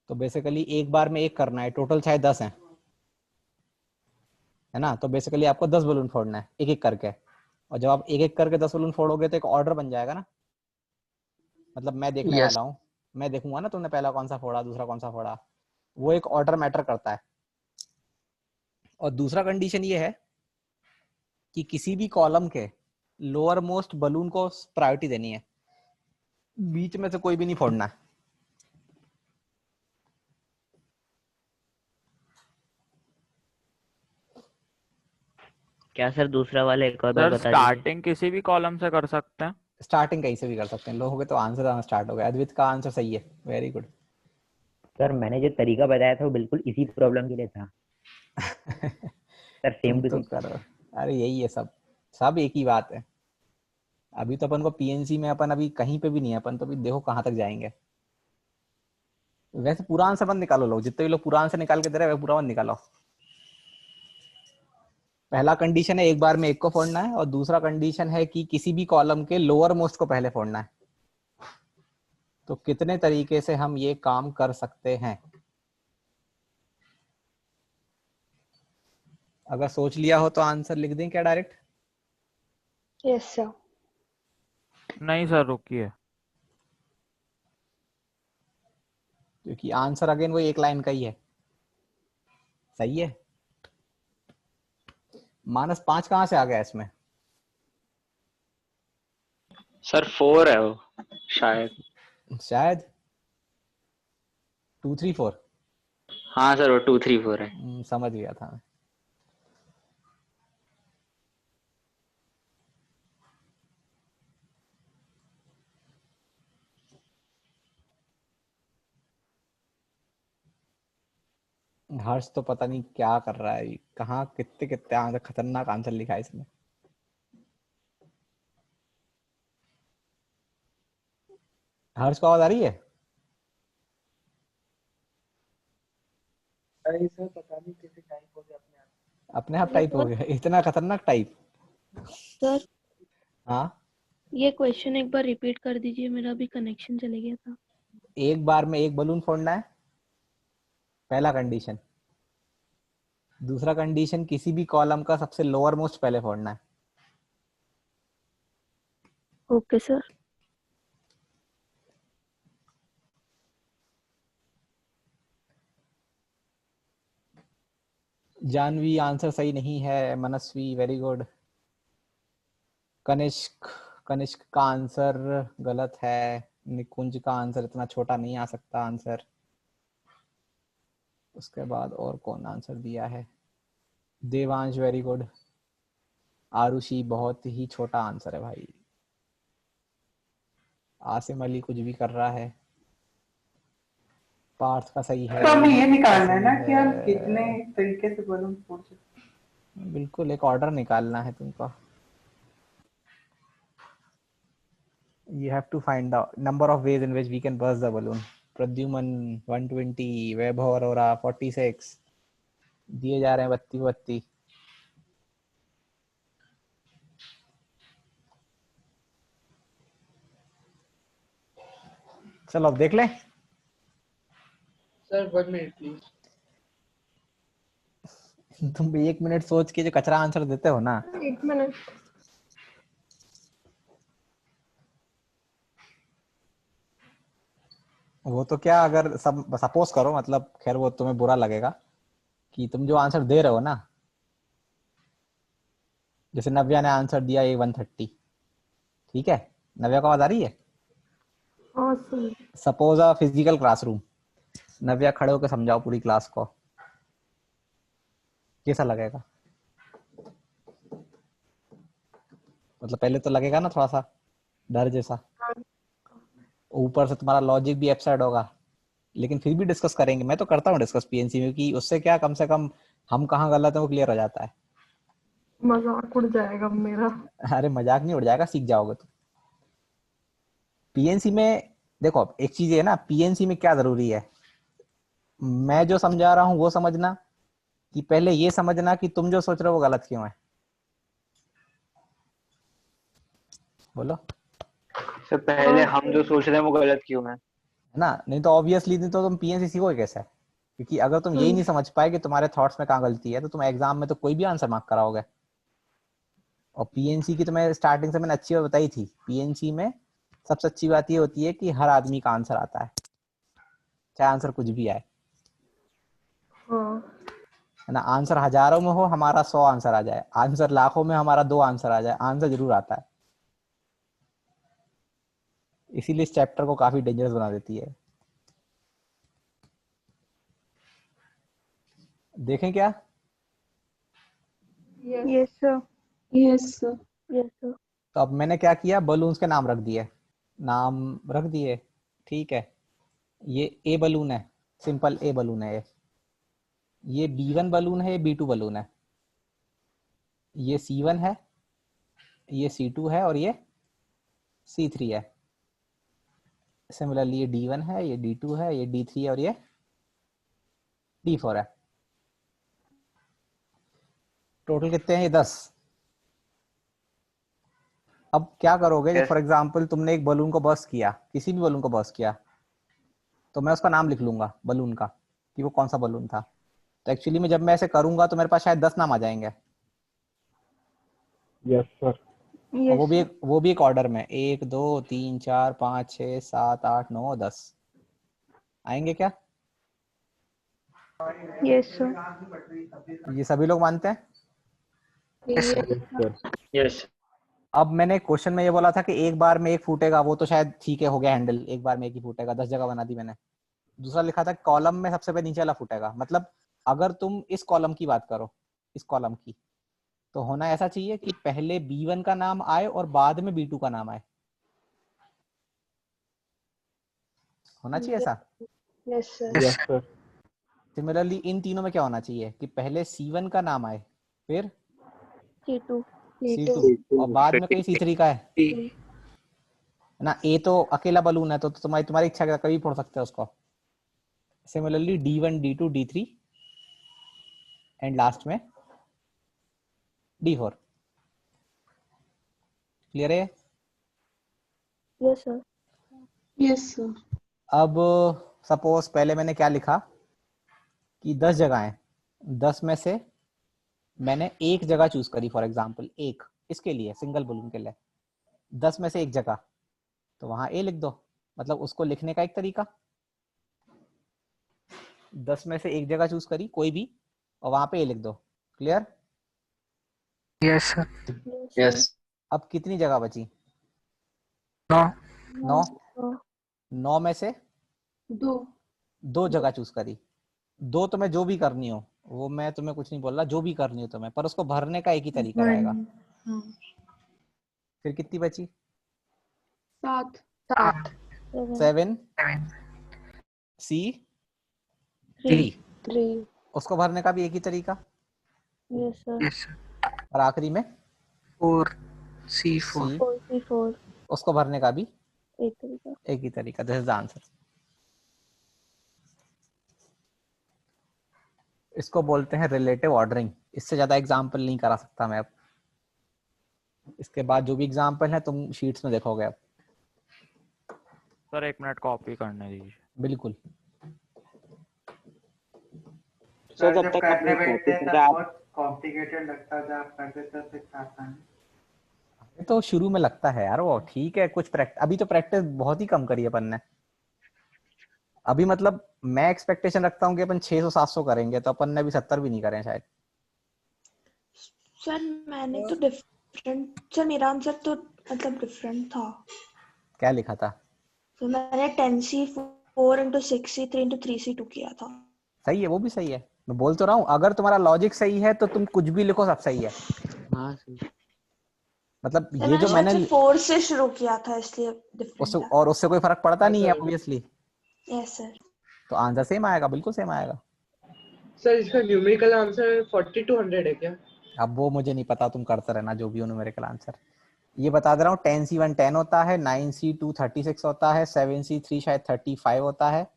तो बेसिकली एक बार में एक करना है, टोटल चाहे 10 है ना, तो बेसिकली आपको 10 बलून फोड़ना है एक एक करके। और जब आप एक एक करके 10 बलून फोड़ोगे तो एक ऑर्डर बन जाएगा ना, मतलब मैं देखने वाला हूँ, मैं देखूंगा ना तुमने पहला कौन सा फोड़ा, दूसरा कौन सा फोड़ा, वो एक ऑर्डर मैटर करता है। और दूसरा कंडीशन ये है कि किसी भी कॉलम के लोअर मोस्ट बलून को प्रायोरिटी देनी है, बीच में से कोई भी नहीं फोड़ना है। क्या सर दूसरा वाला एक और बार सर बता स्टार्टिंग किसी भी कॉलम से कर सकते हैं? स्टार्टिंग कहीं से भी कर सकते हैं, लोगों के तो आंसर आना स्टार्ट हो गया। अद्वित का आंसर सही है, वेरी गुड। सर मैंने जो तरीका बताया था वो बिल्कुल इसी प्रॉब्लम के लिए था। सर सेम टू तुम तो करो, अरे यही है, सब सब एक ही बात है। अभी तो अपन को पीएनसी में अपन अभी कहीं पे भी नहीं है, अपन तो अभी देखो कहाँ तक जाएंगे। वैसे पूरा आंसर मत निकालो, लोग जितने भी लोग पूरा आंसर निकाल के दे रहे हैं पूरा मत निकालो। पहला कंडीशन है एक बार में एक को फोड़ना है, और दूसरा कंडीशन है कि किसी भी कॉलम के लोअर मोस्ट को पहले फोड़ना है। तो कितने तरीके से हम ये काम कर सकते हैं? अगर सोच लिया हो तो आंसर लिख दें क्या डायरेक्ट? Yes sir. नहीं सर रुकिए, क्योंकि आंसर अगेन वो एक लाइन का ही है। सही है। -5 कहाँ से आ गया इसमें? सर 4 है वो शायद 2 3 4। हाँ सर वो 2 3 4 है। समझ गया था। हर्ष तो पता नहीं क्या कर रहा है, कहाँ कितने कितने आंसर, खतरनाक आंसर लिखा है इसने। हर्ष को आवाज आ रही है? अरे सर पता नहीं कैसे टाइप हो गया अपने आप टाइप हो गया, इतना खतरनाक टाइप। सर हाँ, ये क्वेश्चन एक बार रिपीट कर दीजिए, मेरा भी कनेक्शन चले गया था। एक बार में एक बलून फोड़ना है, पहला कंडीशन। दूसरा कंडीशन, किसी भी कॉलम का सबसे लोअर मोस्ट पहले फोड़ना है। Okay sir. जानवी आंसर सही नहीं है। मनस्वी वेरी गुड। कनिष्क, कनिष्क का आंसर गलत है। निकुंज का आंसर इतना छोटा नहीं आ सकता आंसर। उसके बाद और कौन आंसर दिया है? Devansh very good. आरुषि बहुत ही छोटा आंसर है भाई। आसिम अली कुछ भी कर रहा है। पार्थ का सही है। तो हमें ये निकालना है ना सही कि हम है। कितने तरीके से बलून फोड़ सकते हैं। बिल्कुल, एक ऑर्डर निकालना है तुमको। You have to find the number of ways in which we can burst the balloon. Pradyuman 120, वैभव अरोरा 46, दिए जा रहे हैं 32। चलो अब देख लें। Sir 1 minute please. तुम भी 1 मिनट सोच के जो कचरा आंसर देते हो ना। 1 मिनट। वो तो क्या, अगर सब सपोज करो, मतलब खैर वो तुम्हें बुरा लगेगा कि तुम जो आंसर दे रहे हो ना, जैसे नव्या ने आंसर दिया A130, ठीक है? नव्या को आवाज आ रही है? हाँ sir. Suppose a physical classroom. Navya खड़े होकर समझाओ पूरी क्लास को, कैसा लगेगा? मतलब पहले तो लगेगा ना थोड़ा सा डर जैसा, ऊपर से तुम्हारा लॉजिक भी एब्सर्ड होगा, लेकिन फिर भी डिस्कस करेंगे। मैं तो करता हूँ डिस्कस पीएनसी में, कि उससे क्या, कम से कम हम कहाँ गलत है वो क्लियर हो जाता है। मजाक उड़ जाएगा मेरा। अरे मजाक नहीं उड़ जाएगा, सीख जाओगे तुम। पीएनसी में देखो एक चीज है ना, पीएनसी में क्या जरूरी है, मैं जो समझा रहा हूँ वो समझना, कि पहले ये समझना कि तुम जो सोच रहे हो वो गलत क्यों है। बोलो। सर पहले हम जो सोच रहे हैं वो गलत क्यों है ना? नहीं तो ऑब्वियसली नहीं तो तुम पीएनसी सीखोगे कैसे? क्योंकि अगर तुम यही नहीं समझ पाए कि तुम्हारे थॉट्स में कहाँ गलती है, तो तुम एग्जाम में तो कोई भी आंसर मार्क कराओगे। और पीएनसी की तो मैं स्टार्टिंग से मैंने अच्छी बात बताई थी, पीएनसी में सबसे अच्छी बात ये होती है कि हर आदमी का आंसर आता है, चाहे आंसर कुछ भी आए, है ना? आंसर हजारों में हो, हमारा 100 आंसर आ जाए, आंसर लाखों में हमारा 2 आंसर आ जाए, आंसर जरूर आता है। इसीलिए इस चैप्टर को काफी डेंजरस बना देती है। देखें क्या? Yes sir. Yes sir. Yes sir. तो अब मैंने क्या किया, बलून्स के नाम रख दिए, नाम रख दिए, ठीक है? ये ए बलून है, सिंपल ए बलून है ये B1 बलून है, ये B2 बलून है, ये C1 है, ये C2 है, और ये C3 है। सिमिलरली ये D1 है, ये D2 है, ये D3 है, और ये D4 है। टोटल कितने हैं? ये 10। अब क्या करोगे, फॉर एग्जाम्पल तुमने एक बलून को बर्स्ट किया, किसी भी बलून को बर्स्ट किया, तो मैं उसका नाम लिख लूंगा बलून का, कि वो कौन सा बलून था। तो एक्चुअली में जब मैं ऐसे करूंगा तो मेरे पास शायद 10 नाम आ जाएंगे। Yes sir. और वो भी एक ऑर्डर में, 1 2 3 4 5 6 7 8 9 10 आएंगे क्या? Yes sir. ये सभी लोग मानते हैं? यस। अब मैंने क्वेश्चन में ये बोला था कि एक बार में एक फूटेगा, वो तो शायद ठीक है, हो गया हैंडल, एक बार में एक ही फूटेगा, 10 जगह बना दी मैंने। दूसरा लिखा था कॉलम में सबसे पहले नीचे वाला फूटेगा। मतलब अगर तुम इस कॉलम की बात करो, इस कॉलम की, तो होना ऐसा चाहिए कि पहले B1 का नाम आए और बाद में B2 का नाम आए, होना चाहिए ऐसा। Yes sir. सिमिलरली इन तीनों में क्या होना चाहिए कि पहले C1 का नाम आए, फिर C2 C2 और बाद में कोई C3 का है ना। A तो अकेला बलून है, तो तुम्हारी इच्छा का कभी फोड़ सकते हो उसको। Similarly D1 D2 D3 and last में D4। क्लियर है? Yes sir. Yes sir. अब सपोज पहले मैंने क्या लिखा कि 10 जगह हैं, 10 में से मैंने एक जगह चूज करी, फॉर एग्जांपल एक, इसके लिए सिंगल बलून के लिए 10 में से एक जगह, तो वहां A लिख दो। मतलब उसको लिखने का एक तरीका, 10 में से एक जगह चूज करी कोई भी और वहां पे A लिख दो। क्लियर? Yes sir. यस। अब कितनी जगह बची? 9 9 में से 2 जगह चूज करी। 2 तुम्हें जो भी करनी हो, वो मैं तुम्हें कुछ नहीं बोल रहा, जो भी करनी हो तुम्हें, पर उसको भरने का एक ही तरीका रहेगा। फिर कितनी बची? 7 7 C3 उसको भरने का भी एक ही तरीका। Yes sir. और आखिरी में 4 C4 उसको भरने का भी एक ही तरीका। This is the answer. इसको बोलते हैं रिलेटिव ऑर्डरिंग। इससे ज्यादा एग्जाम्पल नहीं करा सकता मैं अब। इसके बाद जो भी एग्जाम्पल है तुम शीट्स में देखोगे अब। सर 1 मिनट कॉपी करने दीजिए। बिल्कुल। सर जब जब तक करने आपने बैठते हैं कॉपी तब करा बहुत कॉम्प्लिकेटेड लगता है, जब आप करते तो आसान है। तो शुरू में लगता है यार, वो ठीक है कुछ प्रैक्टिस, अभी तो प्रैक्टिस बहुत ही कम करी है अपन ने। अभी मतलब मैं एक्सपेक्टेशन रखता हूँ कि अपन 600-700 करेंगे, तो अपन ने अभी 70 भी नहीं करे शायद। सर मैंने तो डिफरेंट, सर मेरा आंसर तो मतलब डिफरेंट था। क्या लिखा था? तो मैंने 10C4 into 6C3 into 3C2 किया था। सही है, वो भी सही है। मैं बोल तो रहा हूँ अगर तुम्हारा लॉजिक सही है तो तुम कुछ भी लिखो, सब सही है। हाँ सर। मतलब सर ये जो शायद मैंने से 4 से शुरू किया था इसलिए डिफरेंट उससे है। और उससे कोई फर्क पड़ता नहीं है ऑब्वियसली। Yes sir. तो आंसर सेम आएगा, बिल्कुल सेम आएगा। सर इसका न्यूमेरिकल आंसर 4200 है क्या? अब वो मुझे नहीं पता, तुम करते रहना जो भी हो न्यूमेरिकल आंसर। ये बता दे रहा हूँ 10C1 10 होता है, 9C2 36 होता है, 7C3 शायद 35 होता है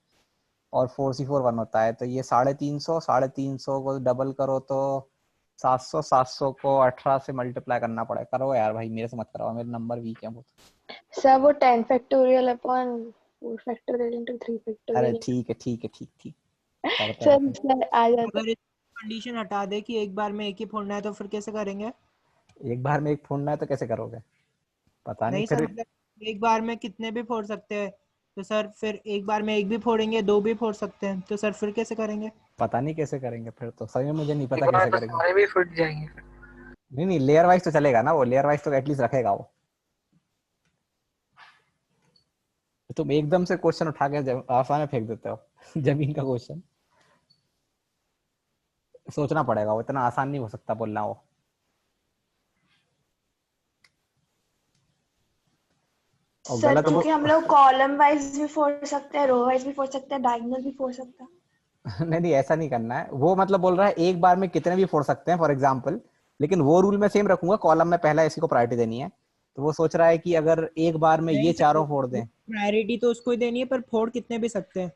और 4C4 1 होता है। तो ये 350 को डबल करो तो 700, 700 को 18 से मल्टीप्लाई करना पड़ेगा। करो यार भाई, मेरे से मत कराओ, मेरे नंबर वीक है बहुत। सर वो 10 फैक्टोरियल अपॉन 4 फैक्टोरियल इनटू 3 अरे फैक्टोरियल। ठीक है करते सर रहते हैं। सर आ जाता। अगर कंडीशन हटा दे कि एक बार में एक ही फोड़ना है तो फिर कैसे करेंगे? एक बार में एक फोड़ना है तो कैसे करोगे? पता नहीं नहीं फिर। सर, मतलब एक बार में कितने भी फोड़ सकते हैं, तो सर फिर एक बार में एक भी फोड़ेंगे, 2 भी फोड़ सकते हैं, तो सर फिर कैसे करेंगे? पता नहीं कैसे करेंगे फिर, तो सही में मुझे नहीं पता कैसे करेंगे। सारे भी फट जाएंगे। नहीं लेयर वाइज तो चलेगा ना, वो लेयर वाइज तो एटलीस्ट रखेगा वो। तुम एकदम से क्वेश्चन उठा के आसान में फेंक देते हो जमीन का क्वेश्चन। सोचना पड़ेगा, वो इतना आसान नहीं हो सकता बोलना वो। सर क्योंकि हम लोग कॉलम वाइज भी फोड़ सकते हैं, रो वाइज भी फोड़ सकते हैं, डायगोनल भी फोड़ सकते हैं। नहीं ऐसा नहीं करना है। वो मतलब बोल रहा है एक बार में कितने भी फोड़ सकते हैं फॉर एग्जांपल, लेकिन वो रूल मैं सेम रखूंगा, कॉलम में पहला इसी को प्रायोरिटी देनी है। तो वो सोच रहा है कि अगर एक बार में ये चारों फोड़ दें, प्रायोरिटी तो उसको ही देनी है, पर फोड़ कितने भी सकते हैं।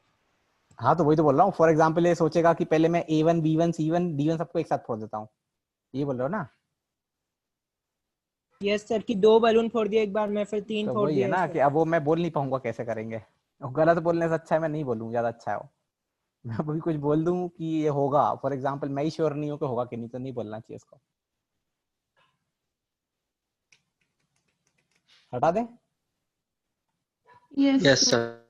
हाँ तो वही तो बोल रहा हूँ। फॉर एग्जांपल ये सोचेगा कि पहले मैं A1 B1 C1 D1 सबको एक साथ फोड़ देता हूँ, ये बोल रहे हो ना? यस सर, कि 2 बलून फोड़ दिए एक बार में, फिर 3 तो फोड़ वही दिए है ना कि अब वो मैं बोल नहीं पाऊंगा कैसे करेंगे। गलत बोलने से अच्छा है मैं नहीं बोलूँ, ज्यादा अच्छा है वो। मैं अभी कुछ बोल दूं कि ये होगा, फॉर एग्जांपल मैं ही श्योर नहीं हूँ कि होगा कि नहीं, तो नहीं बोलना चाहिए इसको। हटा दें? Yes sir.